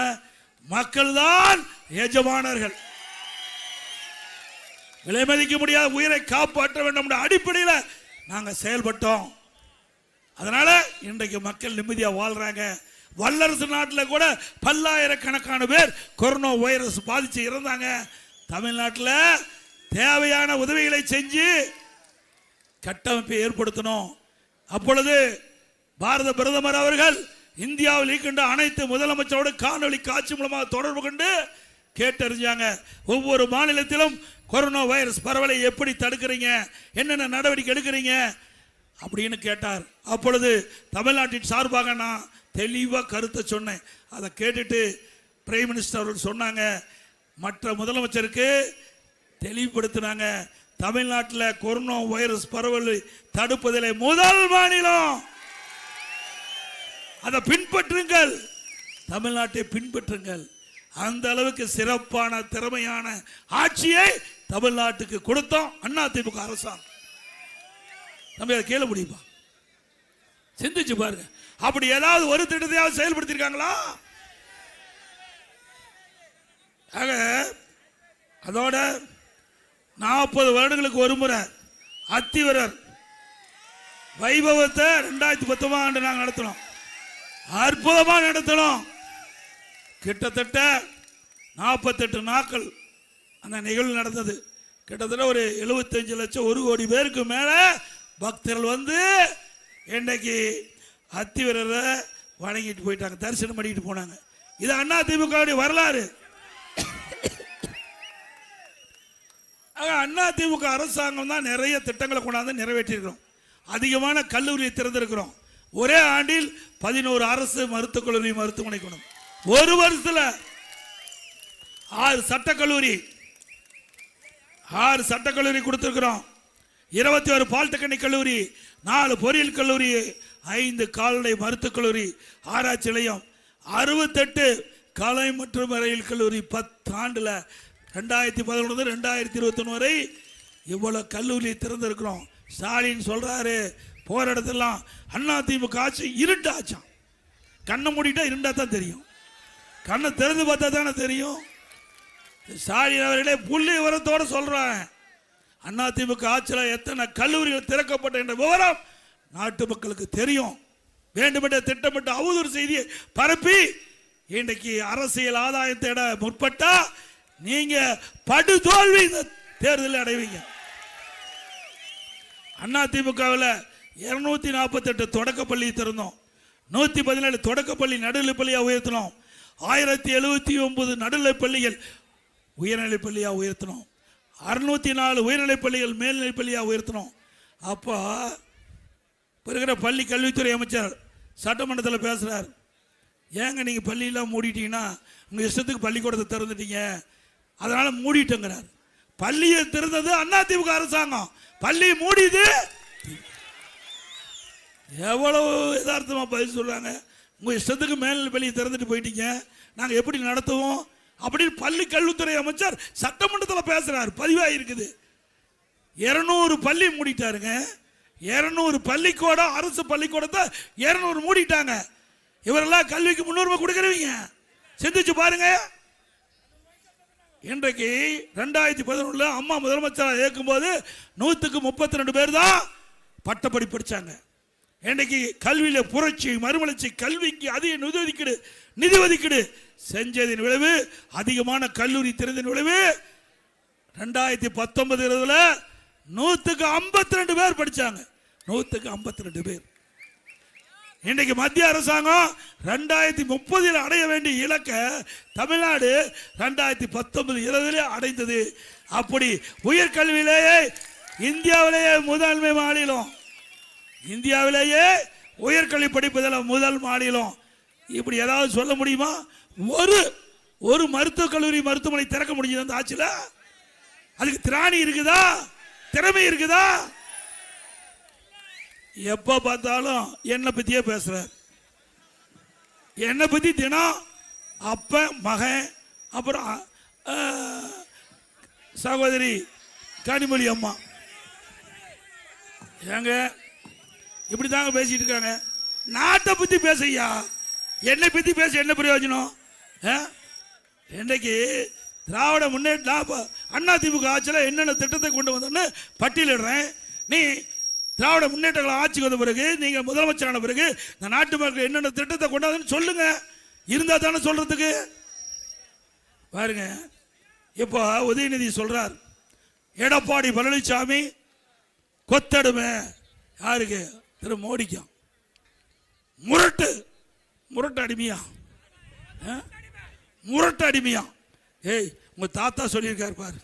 மக்கள் தான் எஜமானர்கள், விலை மதிக்க முடியாத உயிரை காப்பாற்ற வேண்டும் அடிப்படையில் நாங்கள் செயல்பட்டோம். அதனால இன்றைக்கு மக்கள் நிம்மதியாக வாழ்றாங்க. வல்லரசு நாட்டில் கூட பல்லாயிரக்கணக்கான பேர் கொரோனா வைரஸ் பாதிச்சு இறந்தாங்க. தமிழ்நாட்டில் தேவையான உதவிகளை செஞ்சு கட்டமைப்பை ஏற்படுத்தணும். அப்பொழுது பாரத பிரதமர் அவர்கள் இந்தியாவில் இருக்கின்ற அனைத்து முதலமைச்சரோடு காணொலி காட்சி மூலமாக தொடர்பு கொண்டு கேட்டறிஞ்சாங்க. ஒவ்வொரு மாநிலத்திலும் கொரோனா வைரஸ் பரவலை எப்படி தடுக்கிறீங்க, என்னென்ன நடவடிக்கை எடுக்கிறீங்க அப்படின்னு கேட்டார். அப்பொழுது தமிழ்நாட்டின் சார்பாக நான் தெளிவாக கருத்தை சொன்னேன். அதை கேட்டுட்டு பிரைம் மினிஸ்டர் அவர்கள் சொன்னாங்க, மற்ற முதலமைச்சருக்கு தெளிவுபடுத்தினாங்க, தமிழ்நாட்டில் கொரோனா வைரஸ் பரவலை தடுப்பதில் முதல் மாநிலம், அதை பின்பற்றுங்கள், தமிழ்நாட்டை பின்பற்றுங்கள். அந்த அளவுக்கு சிறப்பான திறமையான ஆட்சியை தமிழ்நாட்டுக்கு கொடுத்தோம் அதிமுக அரசாங்கம். நம்ம அதை கேள முடியுமா? சிந்திச்சு பாருங்க. அப்படி ஏதாவது ஒரு திட்டத்தையாவது செயல்படுத்திருக்காங்களா? ஆக அதோட 40 வருடங்களுக்கு ஒரு முறை அத்திவரர் வைபவத்தை 2019 ஆண்டு நாங்கள் நடத்தினோம். அற்புதமா நடத்தினோம். கிட்டத்தட்ட 48 நாட்கள் அந்த நிகழ்வு நடந்தது. கிட்டத்தட்ட ஒரு 75 லட்சம் 1 கோடி பேருக்கு மேல பக்தர்கள் இன்னைக்கு அத்திவரரை வணங்கிட்டு போயிட்டாங்க, தரிசனம் பண்ணிட்டு போனாங்க. இது அதிமுக வரலாறு. அதிமுக அரசாங்கம் தான் நிறைய திட்டங்களை கொண்டாந்து நிறைவேற்றிருக்கிறோம். அதிகமான கல்லூரியை திறந்திருக்கிறோம். ஒரே ஆண்டில் 11 அரசு மருத்துவக் கல்லூரி மருத்துவமனை கொண்டு, ஒரு வருஷத்துல 6 சட்டக்கல்லூரி கொடுத்திருக்கிறோம். 21 பாலிடெக்னிக் கல்லூரி, 4 பொறியியல் கல்லூரி, 5 கால்நடை மருத்துவக் கல்லூரி ஆராய்ச்சி நிலையம், 68 கலை மற்றும் அறிவியல் கல்லூரி. 10 ஆண்டுல 2011 2021 வரை இவ்வளவு கல்லூரி திறந்திருக்கிறோம். ஸ்டாலின் சொல்றாரு போற இடத்துலாம் அதிமுக ஆட்சி இருட்டாச்சான். கண்ணை மூடிட்டா இருண்டா தான் தெரியும், கண்ணை திறந்து பார்த்தா தானே தெரியும். ஸ்டாலின் அவர்களே புள்ளி விவரத்தோடு சொல்றேன், அதிமுக ஆட்சியில் எத்தனை கல்லூரிகள் திறக்கப்பட்ட என்ற விவரம் நாட்டு மக்களுக்கு தெரியும். வேண்டுமென்ற திட்டமிட்ட அவதூறு செய்தியை பரப்பி இன்றைக்கு அரசியல் ஆதாயம் தேட முற்பட்டா நீங்க படுதோல்வி இந்த தேர்தலில் அடைவீங்க. அதிமுகவில் 248 தொடக்கப்பள்ளி திறந்தோம், 117 தொடக்கப்பள்ளி நடுநிலைப்பள்ளியா உயர்த்தினோம், 1079 நடுநிலைப்பள்ளிகள் உயர்நிலைப்பள்ளியா உயர்த்தினோம், 604 உயர்நிலைப்பள்ளிகள் மேல்நிலைப்பள்ளியா உயர்த்தினோம். அப்போ இருக்கிற பள்ளி கல்வித்துறை அமைச்சர் சட்டமன்றத்தில் பேசுறார், ஏங்க நீங்க பள்ளியெல்லாம் மூடிட்டீங்கன்னா உங்க இஷ்டத்துக்கு பள்ளிக்கூடத்தை திறந்துட்டீங்க, அதனால மூடிட்டேங்கிறார். பள்ளியை திறந்தது அதிமுக அரசாங்கம், பள்ளி மூடிது. எவ்வளவு யதார்த்தமா பதில் சொல்றாங்க. உங்க இஷ்டத்துக்கு மேல்நிலை பள்ளியை திறந்துட்டு போயிட்டீங்க, நாங்க எப்படி நடத்துவோம் அப்படின்னு பள்ளி கல்வித்துறை அமைச்சர் சட்டமன்றத்தில் பேசுறாரு, பதிவாக இருக்குது. 200 பள்ளி மூடிட்டாருங்க, 200 பள்ளிக்கூடம், அரசு பள்ளிக்கூடத்தை 200 மூடிட்டாங்க. இவரெல்லாம் கல்விக்கு முன்னுரிமை கொடுக்கிறவங்க, சிந்திச்சு பாருங்க. இன்றைக்கு 2011 அம்மா முதலமைச்சராக இருக்கும்போது 132 பேர் தான் பட்டப்படி படிச்சாங்க. இன்றைக்கு கல்வியில புரட்சி, மறுமலர்ச்சி, கல்விக்கு அதிக நிதி ஒதுக்கீடு செஞ்சதின் விளைவு, அதிகமான கல்லூரி திறந்ததின் விளைவு 2019 152 பேர் படிச்சாங்க, 152 பேர். இன்றைக்கு மத்திய அரசாங்கம் 2030 அடைய வேண்டிய இலக்க தமிழ்நாடு 2019-20 அடைந்தது. அப்படி உயர்கல்வியிலேயே இந்தியாவிலேயே முதன்மை மாநிலம், இந்தியாவிலேயே உயர்கல்வி படிப்பதில் முதல் மாநிலம். இப்படி ஏதாவது சொல்ல முடியுமா? ஒரு மருத்துவக் கல்லூரி, மருத்துவமனை திறக்க முடிஞ்சது அந்த ஆட்சியில்? அதுக்கு திராணி இருக்குதா? திறமை இருக்குதா? எப்ப பார்த்தாலும் என்னை பத்தியே பேசுறார். என்னை பத்தி தினம் அப்ப மகன், அப்புறம் சகோதரி கனிமொழி அம்மா, ஏங்க இப்படி தாங்க பேசிட்டு இருக்காங்க. நாட்டை பத்தி பேசையா, என்னை பத்தி பேச என்ன பிரயோஜனம்? இன்றைக்கு திராவிட முன்னேற்ற அதிமுக ஆட்சியில் என்னென்ன திட்டத்தை கொண்டு வந்தோன்னு பட்டியலிடுறேன். நீ திராவிட முன்னேற்ற ஆட்சிக்கு வந்த பிறகு, நீங்க முதலமைச்சரான பிறகு இந்த நாட்டு மக்கள் என்னென்ன திட்டத்தை கொண்டாதுன்னு சொல்லுங்க, இருந்தா தானே சொல்றதுக்கு. பாருங்க, இப்போ உதயநிதி சொல்றார், எடப்பாடி பழனிசாமி கொத்தடுமை யாருக்கு? திரு மோடிக்கும். முரட்டு அடிமையா, முரட்டு அடிமையா. ஏய், உங்க தாத்தா சொல்லியிருக்காரு பாரு,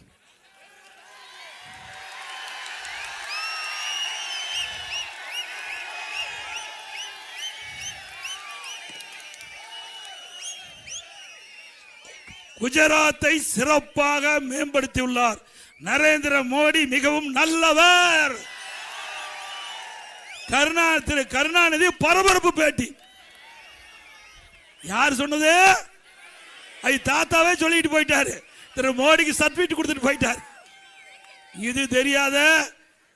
குஜராத்தை சிறப்பாக மேம்படுத்தியுள்ளார் நரேந்திர மோடி, மிகவும் நல்லவர். திரு கருணாநிதி பரபரப்பு பேட்டி. யார் சொன்னது? அது தாத்தாவே சொல்லிட்டு போயிட்டாரு, திரு மோடிக்கு சர்டிபிகேட் கொடுத்துட்டு போயிட்டார். இது தெரியாத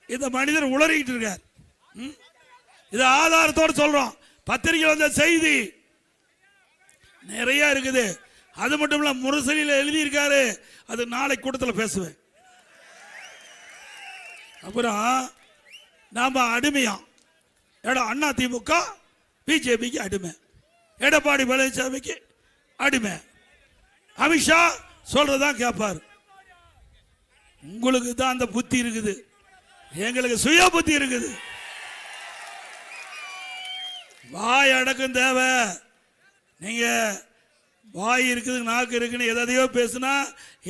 இந்த மனிதர் உளறிட்டு இருக்கார். இது ஆதாரத்தோடு சொல்றோம், பத்திரிகை வந்த செய்தி நிறைய இருக்குது. அது மட்டும் இல்ல, முரசொலியில் எழுதியிருக்காரு, அது நாளை கூட்டத்தில் பேசுவேன். அப்புறம் நாம அடிமையா, அதிமுக பிஜேபிக்கு அடிமை, எடப்பாடி பழனிசாமிக்கு அடிமை, அமித்ஷா சொல்றதான் கேட்பார். உங்களுக்கு தான் அந்த புத்தி இருக்குது, எங்களுக்கு சுய புத்தி இருக்குது. வாய் அடக்கம் தேவை. நீங்க வாய் இருக்குது, நாக்கு இருக்குன்னு எதையோ பேசுனா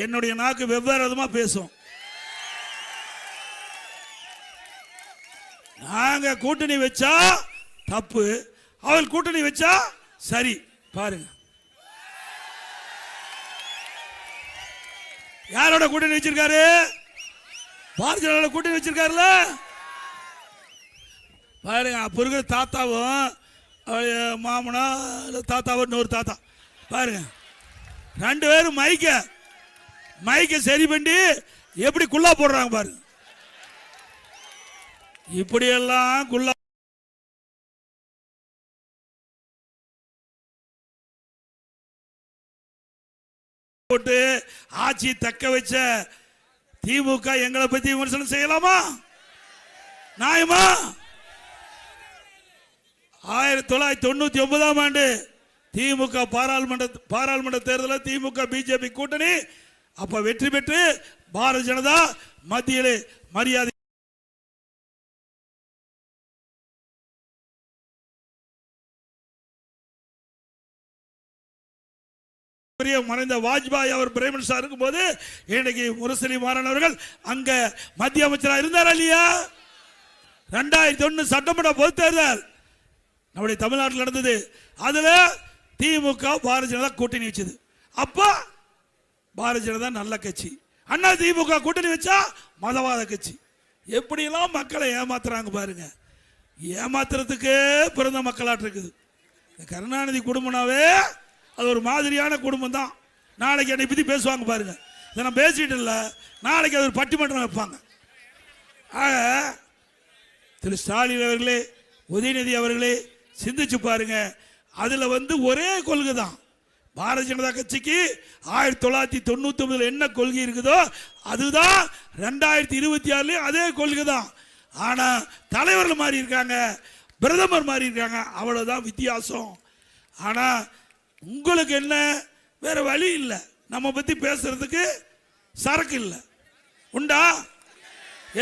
என்னுடைய நாக்கு வெவ்வேறு விதமா பேசும். நாங்க கூட்டணி வச்சா தப்பு, அவள் கூட்டணி வச்சா சரி. பாருங்க, யாரோட கூட்டணி வச்சிருக்காரு? பாரதிய ஜனதா கூட்டணி வச்சிருக்காருல. பாருங்க, அப்ப இருக்கிற தாத்தாவும் மாமனா தாத்தாவும் இன்னொரு தாத்தா பாருங்க, 2 பேரும் மைக்க சரி பண்ணி எப்படி குள்ளா போடுறாங்க பாருங்க. இப்படியெல்லாம் குள்ளா போட்டு ஆட்சி தக்க வச்ச திமுக எங்களை பத்தி விமர்சனம் செய்யலாமா? நியாயமா? 1999ஆம் ஆண்டு திமுக பாராளுமன்ற தேர்தலில் திமுக பிஜேபி கூட்டணி அப்ப வெற்றி பெற்று பாரதிய ஜனதா மத்தியிலே மரியாதை மறைந்த வாஜ்பாய் அவர் பிரைம் மினிஸ்டர் இருக்கும் போது இன்னைக்கு முரசொலி மாறன் அவர்கள் அங்க மத்திய அமைச்சராக இருந்தார் இல்லையா? 2001 சட்டமன்ற பொது தேர்தல் நம்முடைய தமிழ்நாட்டில் நடந்தது. அதுல திமுக பாரதிய ஜனதா கூட்டணி வச்சது. அப்ப பாரதிய ஜனதா நல்ல கட்சி, அண்ணா திமுக கூட்டணி வச்சா மதவாத கட்சி. எப்படி எல்லாம் மக்களை ஏமாத்துறாங்க பாருங்க. ஏமாத்துறதுக்கு பிறந்த மக்களாட்டு இருக்குது. கருணாநிதி குடும்பம்னாவே அது ஒரு மாதிரியான குடும்பம் தான். நாளைக்கு என்னை பத்தி பேசுவாங்க பாருங்க. இதை நான் பேசிட்டு இல்லை, நாளைக்கு அது ஒரு பட்டிமன்றம் வைப்பாங்க. ஆக திரு ஸ்டாலின் அவர்களே, உதயநிதி அவர்களே சிந்திச்சு பாருங்க. அதுல ஒரே கொள்கை தான். பாரதிய ஜனதா கட்சிக்கு 1999 என்ன கொள்கை இருக்குதோ அதுதான் 2026 அதே கொள்கை தான். ஆனா தலைவர்கள் மாறி இருக்காங்க, பிரதமர் மாறி இருக்காங்க, அவ்வளவுதான் வித்தியாசம். ஆனா உங்களுக்கு என்ன வேற வழி இல்லை, நம்ம பத்தி பேசுறதுக்கு சரக்கு இல்லை. உண்டா?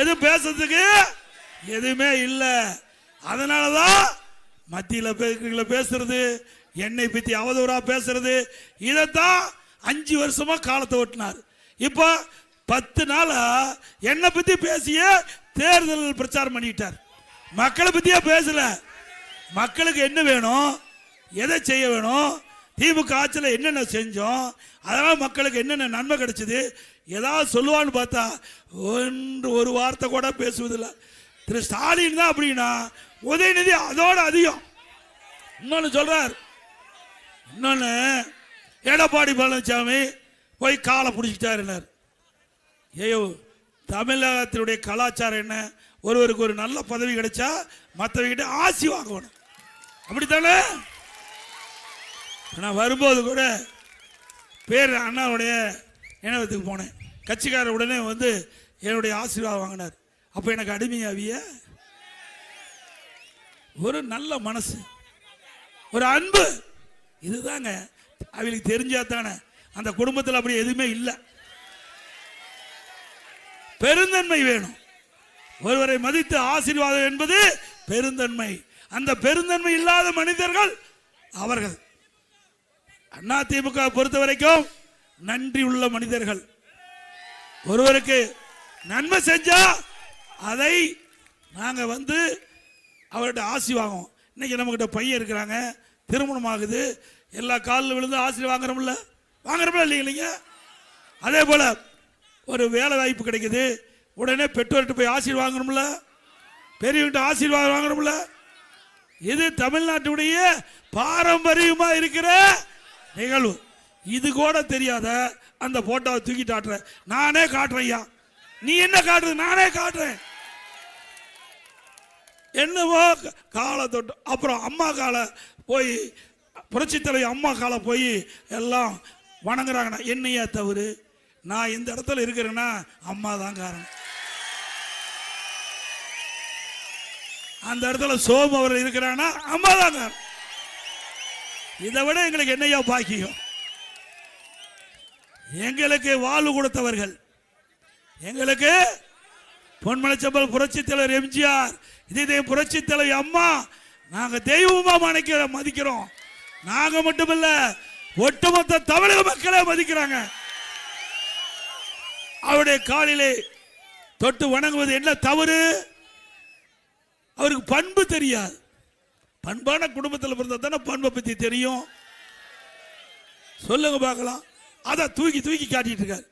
எது பேசுறதுக்கு எதுவுமே இல்லை. அதனாலதான் மத்தியில் பேசுறது, என்னை பத்தி அவதூறா பேசுறது, இதைத்தான் 5 வருஷமா காலத்தை ஓட்டினார். இப்ப 10 நாளா என்னை பத்தி பேசிய தேர்தல் பிரச்சாரம் பண்ணிட்டார். மக்களை பத்தியா பேசல. மக்களுக்கு என்ன வேணும், எதை செய்ய வேணும், திமுக ஆட்சியில் என்னென்ன செஞ்சோம், அதனால மக்களுக்கு என்னென்ன நன்மை கிடைச்சது, ஏதாவது சொல்லுவான்னு பார்த்தா ஒரு வார்த்தை கூட பேசுவதில்லை. திரு ஸ்டாலின் தான் அப்படின்னா உதயநிதி அதோட அதிகம். இன்னொன்னு சொல்றார், இன்னொன்னு எடப்பாடி பழனிசாமி போய் காலை பிடிச்சிட்டாருன்னார். ஐயோ, தமிழகத்தினுடைய கலாச்சாரம் என்ன? ஒருவருக்கு ஒரு நல்ல பதவி கிடைச்சா மற்றவங்கிட்ட ஆசி வாங்கணும், அப்படித்தானே? நான் வரும்போது கூட பேர் அண்ணாவுடைய நினைவத்துக்கு போனேன். கட்சிக்காரர் உடனே என்னுடைய ஆசீர்வாதம் வாங்கினார். அப்ப எனக்கு அடிமையாவிய ஒரு நல்ல மனசு, ஒரு அன்பு, இதுதாங்க அவளுக்கு தெரிஞ்சா தானே. அந்த குடும்பத்தில் அப்படி எதுவுமே இல்லை. பெருந்தன்மை வேணும். ஒருவரை மதித்து ஆசீர்வாதம் என்பது பெருந்தன்மை. அந்த பெருந்தன்மை இல்லாத மனிதர்கள் அவர்கள். அண்ணா திமுக பொறுத்த வரைக்கும் நன்றி உள்ள மனிதர்கள். ஒருவருக்கு நன்மை செஞ்சா அதை நாங்க அவர்கிட்ட ஆசி வாங்குவோம். இன்னைக்கு நம்ம கிட்ட பையன் இருக்கிறாங்க, திருமணம் ஆகுது, எல்லா காலில் விழுந்து ஆசி வாங்குறோம்ல இல்லைங்க. அதே போல ஒரு வேலை வாய்ப்பு கிடைக்குது, உடனே பெற்றோர்கிட்ட போய் ஆசீர்வாதம் வாங்கணும்ல, பெரியவங்கிட்ட ஆசீர்வாதம் வாங்கணும்ல. இது தமிழ்நாட்டுடைய பாரம்பரியமா இருக்கிற நிகழ்வு. இது கூட தெரியாத அந்த போட்டோவை தூக்கி காட்டுற. நானே காட்டுறேன் ஐயா, நீ என்ன காட்டுறது? நானே காட்டுறேன். என்னவோ காலை தொட்டு, அப்புறம் அம்மா காலை போய் புரட்சி தலைவர் அம்மா காலை போய் எல்லாம் வணங்குறாங்கன்னா என்னையா தவறு? நான் இந்த இடத்துல இருக்கிறேன்னா அம்மா தான் காரணம். அந்த இடத்துல சோமு அவர் இருக்கிறான்னா அம்மா தான் காரணம். இதை விட எங்களுக்கு என்னையா பாக்கியம்? எங்களுக்கு வாழ்வு கொடுத்தவர்கள், எங்களுக்கு பொன்மலைச்சம்பல் புரட்சி தலைவர் எம்ஜிஆர், இதே புரட்சி தலைவர் அம்மா, நாங்க தெய்வமா மதிக்கிறோம். நாங்க மட்டுமல்ல, ஒட்டுமொத்த தமிழக மக்களே மதிக்கிறாங்க. அவருடைய காலிலே தொட்டு வணங்குவது என்ன தவறு? அவருக்கு பண்பு தெரியாது. பண்பான குடும்பத்தில் பிறந்தா தானே பண்பை பத்தி தெரியும். சொல்லுங்க பார்க்கலாம். அதை தூக்கி தூக்கி காட்டிட்டு இருக்காரு.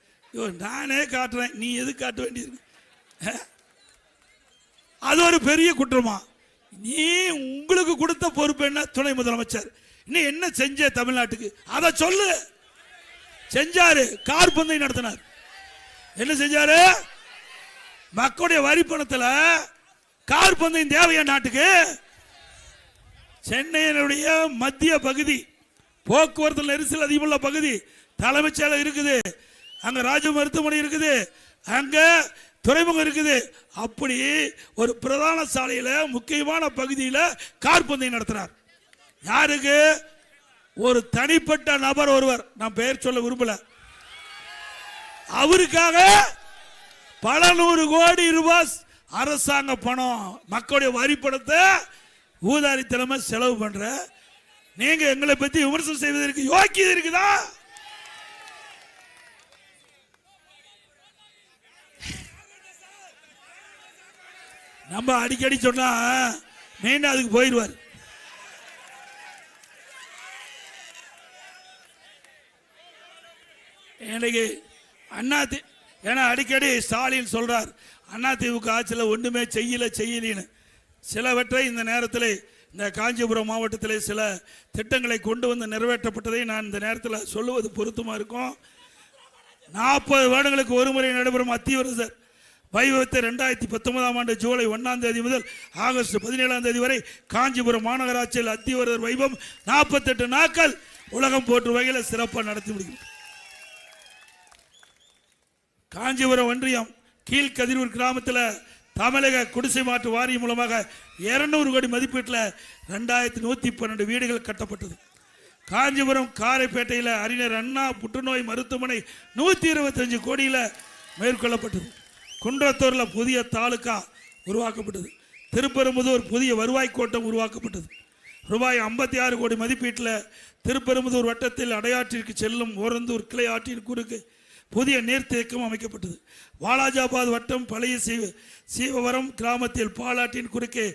நானே காட்டுறேன், நீ எது காட்ட வேண்டியிருக்கு? அது ஒரு பெரிய குற்றமா? நீ உங்களுக்கு கொடுத்த பொறுப்பு என்ன? துணை முதலமைச்சர். நீ என்ன செஞ்ச தமிழ்நாட்டுக்கு? அதை சொல்லு. செஞ்சாரு, கார் பந்தயம் நடத்தினார். என்ன செஞ்சாரு? மக்களுடைய வரி பணத்தில் கார் பந்தயம் தேவையா நாட்டுக்கு? சென்னையினுடைய மத்திய பகுதி போக்குவரத்து நெரிசல் அதிகமுள்ள பகுதி, தலைமைச் செயலகம் இருக்குது, அங்க ராஜீவ் மருத்துவமனை இருக்குது, அங்க துறைமுகம் இருக்குது. அப்படி ஒரு பிரதான சாலையில முக்கியமான பகுதியில் கார் பந்தயம் நடத்தினார். யாருக்கு? ஒரு தனிப்பட்ட நபர் ஒருவர், நான் பெயர் சொல்ல விரும்பல, அவருக்காக பல நூறு கோடி ரூபாய் அரசாங்க பணம், மக்களுடைய வரி பணத்தை ஊதாரித்தனமா செலவு பண்ற நீங்க எங்களை பத்தி விமர்சனம் செய்வதற்கு யோக்கியது இருக்குதா? நம்ம அடிக்கடி சொன்னா மெயின் அதுக்கு போயிடுவார். எனக்கு ஏன்னா அடிக்கடி ஸ்டாலின் சொல்றார் அதிமுக ஆட்சியில் ஒன்றுமே செய்யலின்னு. சிலவற்றை இந்த நேரத்தில் இந்த காஞ்சிபுரம் மாவட்டத்தில் சில திட்டங்களை கொண்டு வந்து நிறைவேற்றப்பட்டதை நான் இந்த நேரத்தில் சொல்லுவது பொருத்தமாக இருக்கும். 40 வருடங்களுக்கு ஒரு முறை நடைபெறும் அத்திவரசர் வைபவத்தை 2019ஆம் ஆண்டு ஜூலை 1ஆம் தேதி முதல் ஆகஸ்ட் 17ஆம் தேதி வரை காஞ்சிபுரம் மாநகராட்சியில் அத்திவரசர் வைபவம் 48 நாட்கள் உலகம் போற்றும் வகையில் சிறப்பாக நடத்தி முடியும். காஞ்சிபுரம் ஒன்றியம் கீழ்கதிரூர் கிராமத்தில் தமிழக குடிசை மாற்று வாரியம் மூலமாக 200 கோடி மதிப்பீட்டில் 2112 வீடுகள் கட்டப்பட்டது. காஞ்சிபுரம் காரைப்பேட்டையில் அறிஞர் அண்ணா புற்றுநோய் மருத்துவமனை 125 கோடியில் மேற்கொள்ளப்பட்டது. குன்றத்தூரில் புதிய தாலுகா உருவாக்கப்பட்டது. திருப்பெரும்புதூர் புதிய வருவாய் கோட்டம் உருவாக்கப்பட்டது. ரூபாய் 56 கோடி மதிப்பீட்டில் திருப்பெரும்புதூர் வட்டத்தில் அடையாற்றிற்கு செல்லும் ஓரந்தூர் கிளை ஆற்றின் குறுக்கு புதிய நீர்த்தேக்கம் அமைக்கப்பட்டது. வாலாஜாபாத் வட்டம் பழைய சீவவரம் கிராமத்தில் பாலாற்றின் குறுக்கே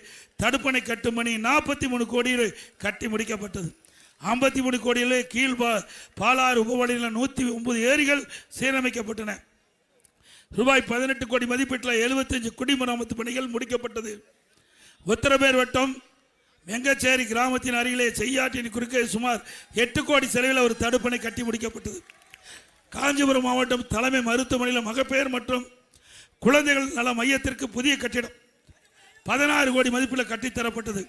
தடுப்பணை கட்டும் பணி 43 கோடியில் கட்டி முடிக்கப்பட்டது. 53 கோடியில் கீழ் பாலாறு உபவழியில் 109 ஏரிகள் சீரமைக்கப்பட்டன. ரூபாய் 18 கோடி மதிப்பீட்டில் 75 குடிமராமத்து பணிகள் முடிக்கப்பட்டது. உத்தரபேர் வட்டம் வெங்கச்சேரி கிராமத்தின் அருகிலே செய்யாற்றின் குறுக்கே சுமார் 8 கோடி செலவில் ஒரு தடுப்பணை கட்டி முடிக்கப்பட்டது. காஞ்சிபுரம் மாவட்டம் தலைமை மருத்துவமனையில் மகப்பேறு மற்றும் குழந்தைகள் நல மையத்திற்கு புதிய கட்டிடம் 16 கோடி மதிப்பில் கட்டித்தரப்பட்டது.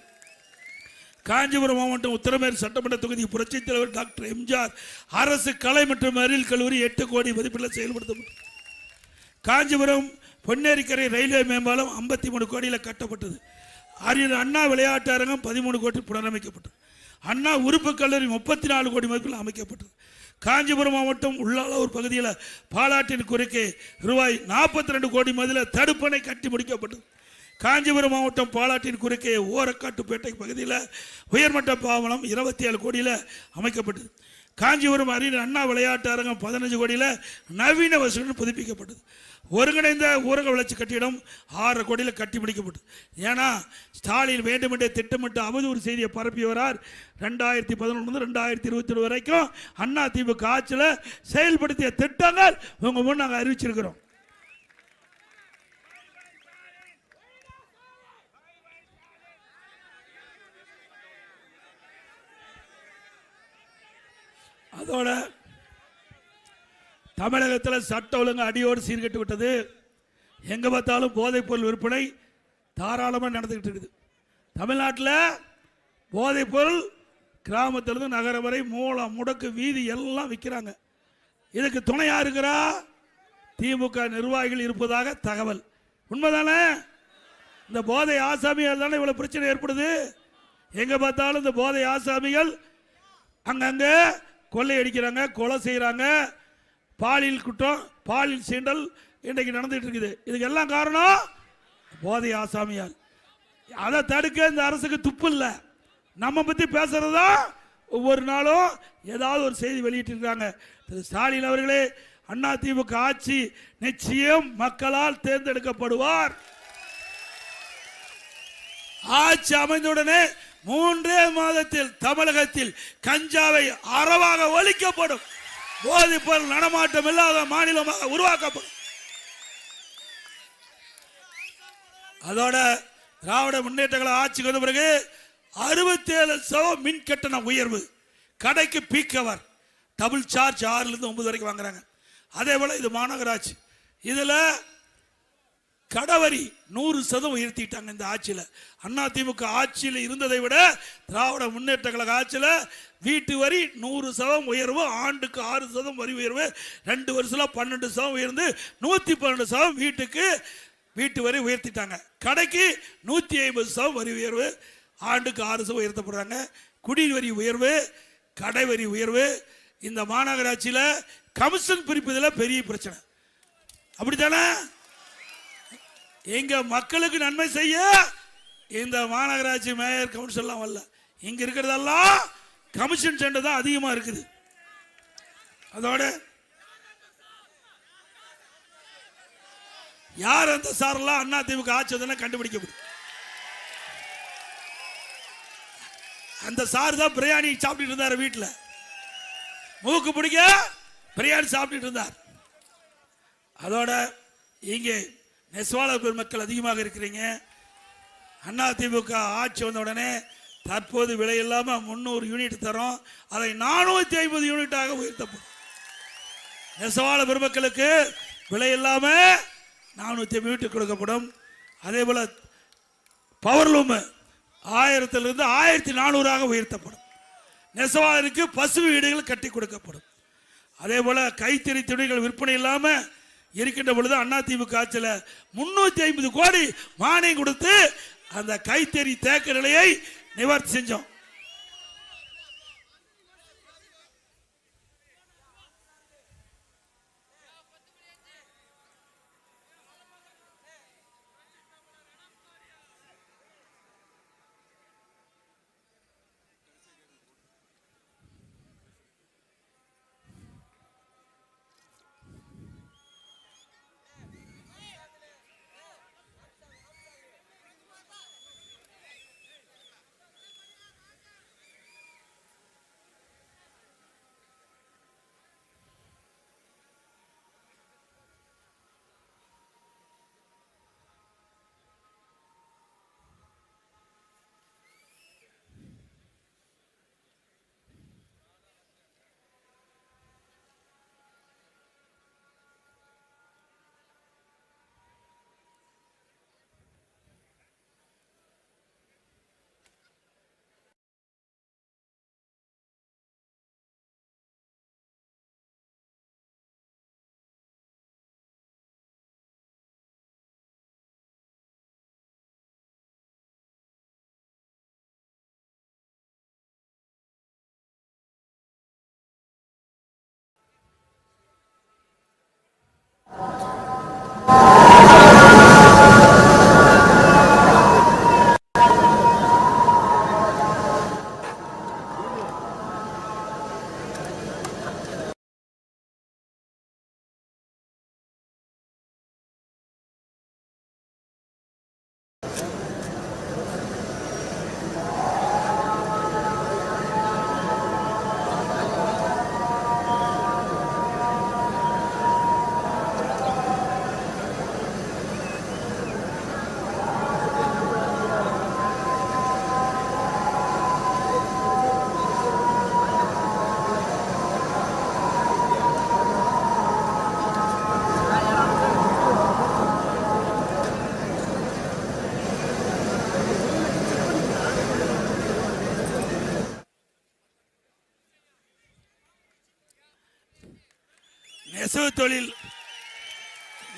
காஞ்சிபுரம் மாவட்டம் உத்தரமேறு சட்டமன்ற தொகுதி புரட்சித் தலைவர் டாக்டர் எம்ஜிஆர் அரசு கலை மற்றும் அறிவியல் கல்லூரி 8 கோடி மதிப்பில் செயல்படுத்தப்பட்டது. காஞ்சிபுரம் பொன்னேரிக்கரை ரயில்வே மேம்பாலம் 53 கோடியில் கட்டப்பட்டது. அறிஞர் அண்ணா விளையாட்டு அரங்கம் 13 கோடி புனரமைக்கப்பட்டது. அண்ணா உறுப்பு கல்லூரி 34 கோடி மதிப்பில் அமைக்கப்பட்டது. காஞ்சிபுரம் மாவட்டம் உள்ளாளூர் பகுதியில் பாலாற்றின் குறுக்கே ரூபாய் 42 கோடி மதிப்பில் தடுப்பணை கட்டி முடிக்கப்பட்டது. காஞ்சிபுரம் மாவட்டம் பாலாற்றின் குறுக்கே ஓரக்காட்டுப்பேட்டை பகுதியில் உயர்மட்ட பாவனம் 27 கோடியில் அமைக்கப்பட்டது. காஞ்சிபுரம் அறிஞர் அண்ணா விளையாட்டு அரங்கம் 15 கோடியில் நவீன வசதியுடன் புதுப்பிக்கப்பட்டது. ஒருங்கிணைந்த ஊரக வளர்ச்சி கட்டிடம் 6 கோடியில் கட்டி முடிக்கப்பட்டது. ஏன்னா ஸ்டாலின் வேண்டுமென்றே திட்டமிட்டு அவதூறு செய்தியை பரப்பி வரார். 2011 2021 வரைக்கும் அண்ணா திமுக ஆட்சியில் செயல்படுத்திய திட்டங்கள் உங்க முன் நாங்கள் அறிவிச்சிருக்கிறோம். அதோட தமிழகத்தில் சட்ட ஒழுங்கு அடியோடு சீர்கட்டு விட்டது. எங்க பார்த்தாலும் போதைப் பொருள் விற்பனை தாராளமாக நடந்துகிட்டு இருக்குது. தமிழ்நாட்டில் போதைப் பொருள் கிராமத்திலிருந்து நகரம் வரை மூலம் முடக்கு வீதி எல்லாம் விற்கிறாங்க. இதுக்கு துணையா இருக்கிறா திமுக நிர்வாகிகள் இருப்பதாக தகவல். உண்மைதானே? இந்த போதை ஆசாமியால் தானே இவ்வளவு பிரச்சனை ஏற்படுது. எங்க பார்த்தாலும் இந்த போதை ஆசாமிகள் அங்கங்க கொள்ளை அடிக்கிறாங்க, கொலை செய்யறாங்க, பாலியல் குற்றம், பாலியல் சீண்டல் இன்றைக்கு நடந்துட்டு இருக்குது. இதுக்கு எல்லாம் காரணம் போதை ஆசாமியால். அதை தடுக்க இந்த அரசுக்கு துப்பு இல்லை. நம்ம பத்தி பேசுறதா ஒவ்வொரு நாளும் ஏதாவது ஒரு செய்தி வெளியிட்டு இருக்காங்க. திரு ஸ்டாலின் அவர்களே, அண்ணா திமுக ஆட்சி நிச்சயம் மக்களால் தேர்ந்தெடுக்கப்படுவார். ஆட்சி அமைந்தவுடனே 3 மாதத்தில் தமிழகத்தில் கஞ்சாவை அறவாக ஒழிக்கப்படும். போதைப் பொருள் நடமாட்டம் இல்லாத மாநிலமாக உருவாக்கப்படும். அதோட திராவிட முன்னேற்றங்களை ஆட்சிக்கு வந்த பிறகு 67% மின் கட்டண உயர்வு, கடைக்கு பீக்கவர் டபுள் சார்ஜ் 6 to 9 வரைக்கும் வாங்குறாங்க. அதே போல இது மாநகராட்சி. இதுல கடவரி 100% உயர்த்திட்டாங்க இந்த ஆட்சியில். அதிமுக ஆட்சியில் இருந்ததை விட திராவிட முன்னேற்ற கழக ஆட்சியில் வீட்டு வரி 100% உயர்வு, ஆண்டுக்கு 6% வரி உயர்வு, 2 வருஷத்துல 12% உயர்ந்து 112% வீட்டு வரி உயர்த்திட்டாங்க. கடைக்கு 150% வரி உயர்வு, ஆண்டுக்கு 6% உயர்த்தப்படுறாங்க. குடி வரி உயர்வு, கடை வரி உயர்வு. இந்த மாநகராட்சியில் கமிஷன் பிரிப்பதில் பெரிய பிரச்சனை. அப்படித்தானே? எங்க மக்களுக்கு நன்மை செய்ய இந்த மாநகராட்சி மேயர் கவுன்சில் வரல. இங்க இருக்கிறதெல்லாம் கமிஷன் சண்டை தான் அதிகமா இருக்குது. அதோட யார் அந்த சாரெல்லாம் அதிமுக ஆட்சி கண்டுபிடிக்க முடியும். அந்த சார் தான் பிரியாணி சாப்பிட்டு இருந்தார். வீட்டில் மூக்கு பிடிக்க பிரியாணி சாப்பிட்டு இருந்தார். அதோட இங்கே நெசவாளர் பெருமக்கள் அதிகமாக இருக்கிறீங்க. அதிமுக ஆட்சி வந்த உடனே தற்போது விலை இல்லாம 300 யூனிட் தரும். அதை 450 யூனிட்டாக உயர்த்தப்படும். நெசவாளர் பெருமக்களுக்கு விலை இல்லாம 450 யூனிட் கொடுக்கப்படும். அதே போல பவர்லூம் 1000 1400 உயர்த்தப்படும். நெசவாளருக்கு பசு வீடுகள் கட்டி கொடுக்கப்படும். அதே போல கைத்தறி துணிகள் விற்பனை இல்லாம இருக்கின்ற பொழுது அதிமுக ஆட்சியில் 350 கோடி மானியம் கொடுத்து அந்த கைத்தறி தேக்க நிலையை நிவர்த்தி செஞ்சோம்.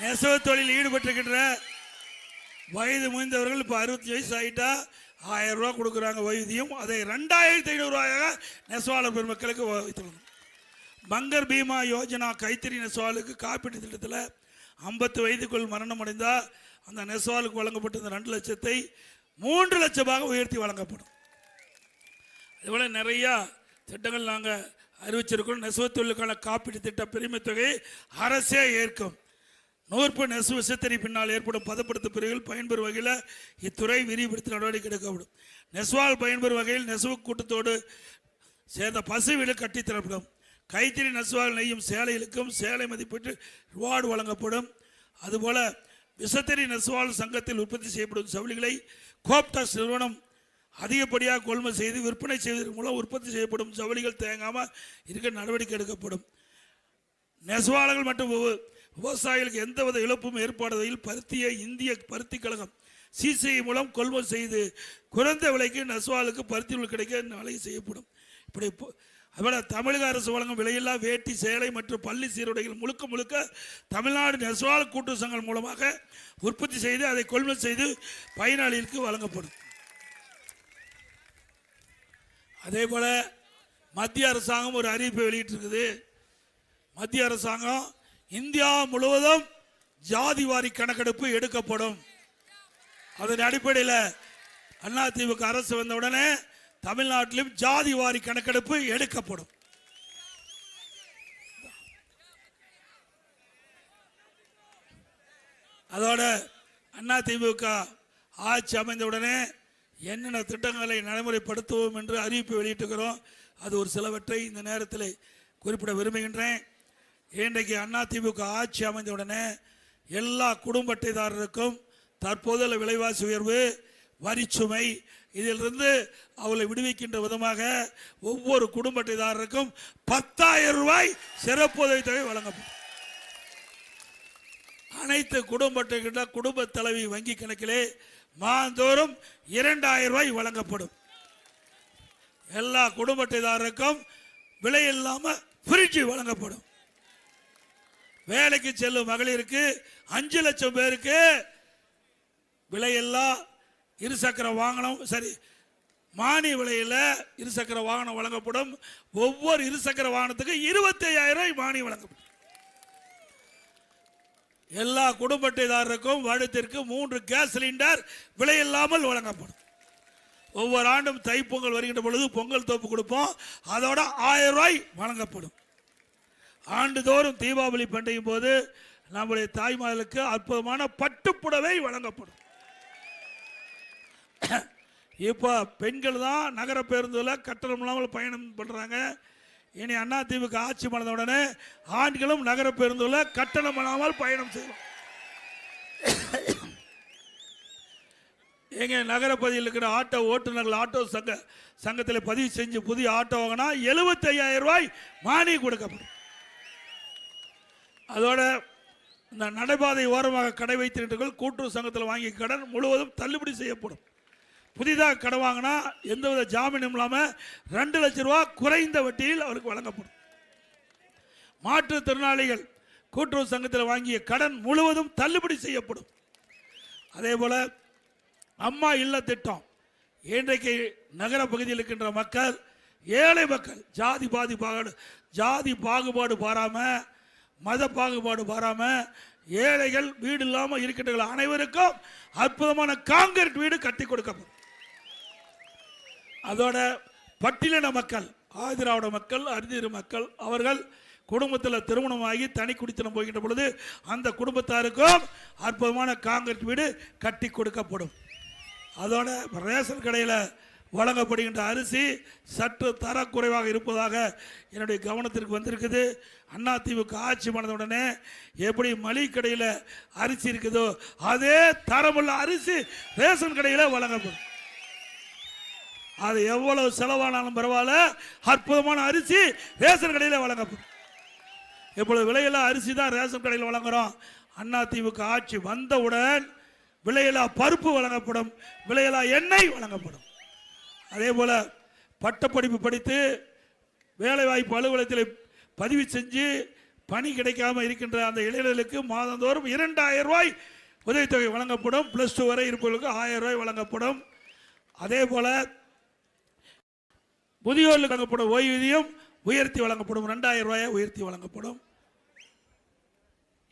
நெசவு தொழில் ஈடுபட்டிருக்கின்ற வயது முதிர்ந்தவர்கள் இப்போ 65 வயசு ஆகிட்டா 1000 ரூபா கொடுக்குறாங்க ஓய்வூதியம். அதை 2500 ரூபாயாக நெசவாளர் பெருமக்களுக்கு வைத்துள்ளோம். பங்கர் பீமா யோஜனா கைத்தறி நெசவாளுக்கு காப்பீட்டு திட்டத்தில் 50 வயதுக்குள் மரணம் அடைந்தால் அந்த நெசவாளுக்கு வழங்கப்பட்ட இந்த 2 லட்சத்தை 3 லட்சமாக உயர்த்தி வழங்கப்படும். இதுபோல் நிறையா திட்டங்கள் நாங்கள் அறிவிச்சிருக்கிறோம். நெசவு தொழிலுக்கான காப்பீட்டு திட்ட பிரிமை தொகை அரசே ஏற்கும். 100 நெசவு விசைத்தறி பின்னால் ஏற்படும் பதப்படுத்த பிரிவுகள் பயன்பெறும் வகையில் இத்துறை விரிவுபடுத்தி நடவடிக்கை எடுக்கப்படும். நெசவால் பயன்பெறும் வகையில் நெசவு கூட்டத்தோடு சேர்ந்த பசு வீடு கட்டித்தரப்படும். கைத்தறி நெசவால் நெய்யும் சேலைகளுக்கும் சேலை மதிப்பீட்டு ரிவார்டு வழங்கப்படும். அதுபோல விசைத்தறி நெசவால் சங்கத்தில் உற்பத்தி செய்யப்படும் ஜவுளிகளை கோப்டாஸ் நிறுவனம் அதிகப்படியாக கொள்முதல் செய்து விற்பனை செய்வதன் மூலம் உற்பத்தி செய்யப்படும் ஜவுளிகள் தேங்காமல் இருக்க நடவடிக்கை எடுக்கப்படும். நெசவாளர்கள் மற்றும் விவசாயிகளுக்கு எந்தவித இழப்பும் ஏற்படுவதில் பருத்தியை இந்திய பருத்தி கழகம் சிசிஐ மூலம் கொள்முதல் செய்து குறைந்த விலைக்கு நெசவாளுக்கு பருத்தி கிடைக்க விலை செய்யப்படும். இப்படி அதுபோல தமிழக அரசு வழங்கும் விலையில்லா வேட்டி சேலை மற்றும் பள்ளி சீருடைகள் முழுக்க முழுக்க தமிழ்நாடு நெசவாளர் கூட்டு சங்கம் மூலமாக உற்பத்தி செய்து அதை கொள்முதல் செய்து பயனாளிகளுக்கு வழங்கப்படும். அதே போல மத்திய அரசாங்கம் ஒரு அறிவிப்பை வெளியிட்டிருக்குது. மத்திய அரசாங்கம் இந்தியா முழுவதும் ஜாதிவாரி கணக்கெடுப்பு எடுக்கப்படும். அதன் அடிப்படையில் அதிமுக அரசு வந்தவுடனே தமிழ்நாட்டிலும் ஜாதிவாரி கணக்கெடுப்பு எடுக்கப்படும். அதோட அதிமுக ஆட்சி அமைந்தவுடனே என்னென்ன திட்டங்களை நடைமுறைப்படுத்துவோம் என்று அறிவிப்பு வெளியிட்டிருக்கிறோம். அது ஒரு சிலவற்றை இந்த நேரத்தில் குறிப்பிட விரும்புகின்றேன். இன்றைக்கு அதிமுக ஆட்சி அமைந்தவுடனே எல்லா குடும்ப அட்டைதாரருக்கும் தற்போதுள்ள விலைவாசி உயர்வு, வரிச்சுமை, இதிலிருந்து அவளை விடுவிக்கின்ற விதமாக ஒவ்வொரு குடும்ப அட்டைதாரருக்கும் 10,000 ரூபாய் சிறப்பு உதவித்தொகை வழங்கப்படும். அனைத்து குடும்ப அட்டைகிட்ட குடும்ப தலைவி வங்கி கணக்கிலே மாதந்தோறும் 2,000 ரூபாய் வழங்கப்படும். எல்லா குடும்ப அட்டைதாரருக்கும் விலை இல்லாமல் ஃப்ரிட்ஜ் வழங்கப்படும். வேலைக்கு செல்லும் மகளிருக்கு 5 லட்சம் பேருக்கு விலையெல்லாம் இருசக்கர வாகனம் மானிய விலையில் இருசக்கர வாகனம் வழங்கப்படும். ஒவ்வொரு இருசக்கர வாகனத்துக்கு 25,000 ரூபாய் மானியம் வழங்கப்படும். எல்லா குடும்ப அட்டைதாரருக்கும் வருடத்திற்கு 3 கேஸ் சிலிண்டர் விலையில்லாமல் வழங்கப்படும். ஒவ்வொரு ஆண்டும் தைப்பொங்கல் வருகின்ற பொழுது பொங்கல் தோப்பு கொடுப்போம். அதோட 1000 ரூபாய் வழங்கப்படும். ஆண்டுதோறும் தீபாவளி பண்டிகை போது நம்முடைய தாய்மார்களுக்கு அற்புதமான பட்டுப்புடவை வழங்கப்படும். இப்போ பெண்கள் தான் நகர பேருந்தில் கட்டணம் இல்லாமல் பயணம் பண்ணுறாங்க. இனி அதிமுக ஆட்சி பண்ண உடனே ஆண்களும் நகர பேருந்தில் கட்டணம் இல்லாமல் பயணம் செய்யலாம். எங்க நகர பகுதியில் இருக்கிற ஆட்டோ ஓட்டுநர்கள் ஆட்டோ சங்கத்தில் பதிவு செஞ்சு புதிய ஆட்டோ வாங்கினா 75,000 ரூபாய் மானியம் கொடுக்கப்படும். அதோட இந்த நடைபாதை ஓரமாக கடை வைத்திருக்கிறவர்கள் கூட்டுறவு சங்கத்தில் வாங்கிய கடன் முழுவதும் தள்ளுபடி செய்யப்படும். புதிதாக கடன் வாங்கினா எந்தவித ஜாமீனும் இல்லாமல் 2 லட்சம் ரூபாய் குறைந்த வட்டியில் அவருக்கு வழங்கப்படும். மாற்றுத்திறனாளிகள் கூட்டுறவு சங்கத்தில் வாங்கிய கடன் முழுவதும் தள்ளுபடி செய்யப்படும். அதே போல அம்மா இல்ல திட்டம் இன்றைக்கு நகர பகுதியில் இருக்கின்ற மக்கள், ஏழை மக்கள், ஜாதி பாகுபாடு பாராம, மத பாகுபாடு பாராம ஏழைகள் வீடு இல்லாமல் இருக்கின்ற அனைவருக்கும் அற்புதமான காங்கிரீட் வீடு கட்டி கொடுக்கப்படும். அதோட பட்டியலின மக்கள், ஆதிராவிட மக்கள், அரிதிரு மக்கள் அவர்கள் குடும்பத்தில் திருமணமாகி தனி குடித்தனம் போகின்ற பொழுது அந்த குடும்பத்தாருக்கும் அற்புதமான காங்கிரீட் வீடு கட்டி கொடுக்கப்படும். அதோட ரேஷன் கடையில் வழங்கப்படுகின்ற அரிசி சற்று தரக்குறைவாக இருப்பதாக என்னுடைய கவனத்திற்கு வந்திருக்குது. அதிமுக ஆட்சி பண்ணவுடனே எப்படி மளிகை கடையில் அரிசி இருக்குதோ அதே தரமுள்ள அரிசி ரேஷன் கடையில் வழங்கப்படும். அது எவ்வளவு செலவானாலும் பரவாயில்ல, அற்புதமான அரிசி ரேஷன் கடையில் வழங்கப்படும். இப்பொழுது விலையில்லா அரிசி தான் ரேஷன் கடையில் வழங்குறோம். அதிமுக ஆட்சி வந்தவுடன் விலையில்லா பருப்பு வழங்கப்படும், விலையில்லா எண்ணெய் வழங்கப்படும். அதே போல பட்டப்படிப்பு படித்து வேலைவாய்ப்பு அலுவலகத்தில் பதிவு செஞ்சு பணி கிடைக்காம இருக்கின்ற அந்த இளைஞர்களுக்கு மாதந்தோறும் 2,000 ரூபாய் உதவித்தொகை வழங்கப்படும். +2 வரை இருப்பவர்களுக்கு 1000 ரூபாய் வழங்கப்படும். அதே போல முதியோர்களுக்கு வழங்கப்படும் ஓய்வூதியம் உயர்த்தி வழங்கப்படும், 2,000 ரூபாயை உயர்த்தி வழங்கப்படும்.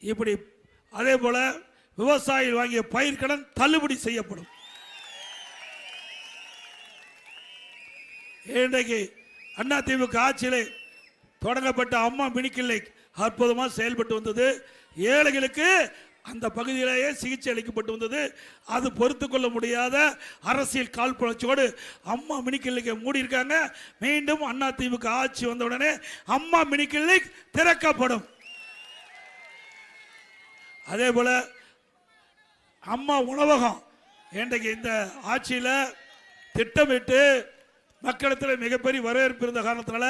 இப்படி அதே போல விவசாயிகள் வாங்கிய பயிர்க்கடன் தள்ளுபடி செய்யப்படும். இன்றைக்கு அதிமுக ஆட்சியிலே தொடங்கப்பட்ட அம்மா மினி கிளினிக் அற்புதமாக செயல்பட்டு வந்தது. ஏழைகளுக்கு அந்த பகுதியிலேயே சிகிச்சை அளிக்கப்பட்டு வந்தது. அது பொறுத்து கொள்ள முடியாத அரசியல் காழ்ப்புணர்ச்சியோடு அம்மா மினி கிளினிக்கை மூடி இருக்காங்க. மீண்டும் அதிமுக ஆட்சி வந்தவுடனே அம்மா மினி கிளினிக் திறக்கப்படும். அதே போல அம்மா உணவகம் இன்றைக்கு இந்த ஆட்சியில் திட்டமிட்டு மக்களிடத்தில் மிகப்பெரிய வரவேற்பு இருந்த காரணத்தினால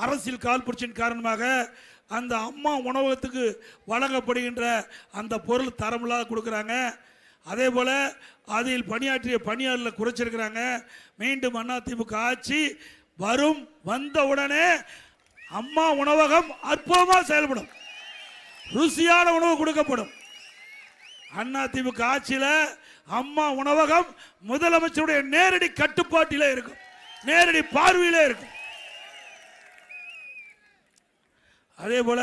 அரசியல் காழ்ப்புணர்ச்சியின் காரணமாக அந்த அம்மா உணவகத்துக்கு வழங்கப்படுகின்ற அந்த பொருள் தரமில்லாத கொடுக்குறாங்க. அதே போல் அதில் பணியாற்றிய பணியாளர்களை குறைச்சிருக்கிறாங்க. மீண்டும் அதிமுக ஆட்சி வந்த உடனே அம்மா உணவகம் அற்புதமாக செயல்படும், ருசியான உணவு கொடுக்கப்படும். அதிமுக ஆட்சியில் அம்மா உணவகம் முதலமைச்சருடைய நேரடி கட்டுப்பாட்டிலே இருக்கும், நேரடி பார்வையிலே இருக்கும். அதே போல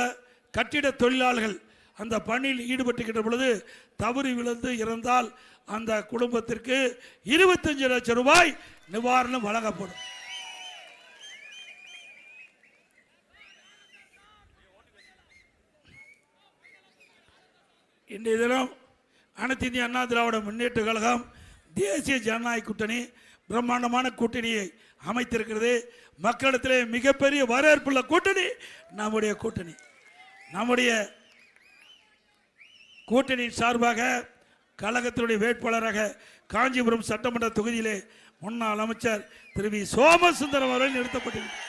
கட்டிட தொழிலாளர்கள் அந்த பணியில் ஈடுபட்டுக்கின்ற பொழுது தவறி விழுந்து இறந்தால் அந்த குடும்பத்திற்கு 25 லட்சம் ரூபாய் நிவாரணம் வழங்கப்படும். இன்றைய தினம் அனைத்து இந்திய அண்ணா திராவிட முன்னேற்ற கழகம் தேசிய ஜனநாயக கூட்டணி பிரம்மாண்டமான கூட்டணியை அமைத்திருக்கிறது. மக்களிடத்திலே மிகப்பெரிய வரவேற்புள்ள கூட்டணி நம்முடைய கூட்டணி. நம்முடைய கூட்டணியின் சார்பாக கழகத்தினுடைய வேட்பாளராக காஞ்சிபுரம் சட்டமன்ற தொகுதியிலே முன்னாள் அமைச்சர் திரு வி சோமசுந்தரம் அவர்கள் நிறுத்தப்பட்டிருக்கிறார்.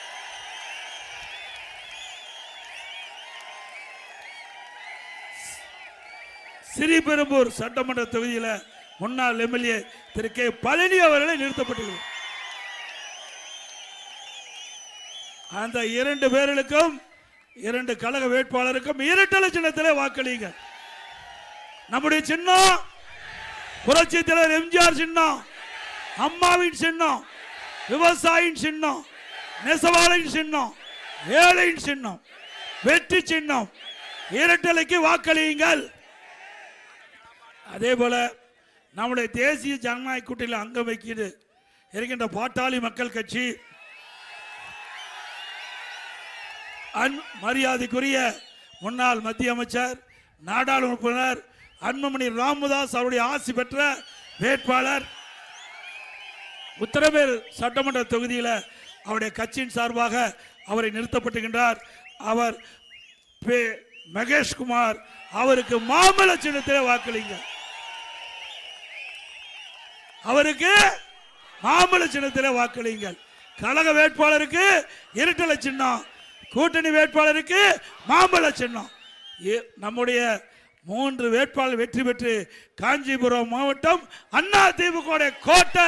ஸ்ரீபெரும்பூர் சட்டமன்ற தொகுதியில் முன்னாள் எம்எல்ஏ திரு கே பழனி அவர்களை நிறுத்தப்பட்டுள்ளது. அந்த 2 பேர்களுக்கும் 2 கழக வேட்பாளருக்கும் இரட்டை சின்னத்திலே வாக்களிங்க. நம்முடைய சின்னம் புரட்சி தலைவர் எம்ஜிஆர் சின்னம், அம்மாவின் சின்னம், விவசாயியின் சின்னம், நெசவாளின் சின்னம், ஏழையின் சின்னம், வெற்றி சின்னம். இரட்டலைக்கு வாக்களியுங்கள். அதே போல நம்முடைய தேசிய ஜனநாயக கூட்டணியில் அங்கம் வைக்கிறது இருக்கின்ற பாட்டாளி மக்கள் கட்சி மரியாதைக்குரிய முன்னாள் மத்திய அமைச்சர் நாடாளுமன்ற உறுப்பினர் அன்புமணி ராமதாஸ் அவருடைய ஆசி பெற்ற வேட்பாளர் உத்தரமேர் சட்டமன்ற தொகுதியில் அவருடைய கட்சியின் சார்பாக அவரை நிறுத்தப்பட்டுகின்றார். அவர் மகேஷ்குமார் அவருக்கு மாம்பழ சின்னத்திலே வாக்களிங்க. அவருக்கு மாம்பழ சின்னத்திலே வாக்களிங்கள். கழக வேட்பாளருக்கு இரட்டலை சின்னம், கூட்டணி வேட்பாளருக்கு மாம்பழ சின்னம். நம்முடைய 3 வேட்பாளர் வெற்றி பெற்று காஞ்சிபுரம் மாவட்டம் அதிமுக கோட்டை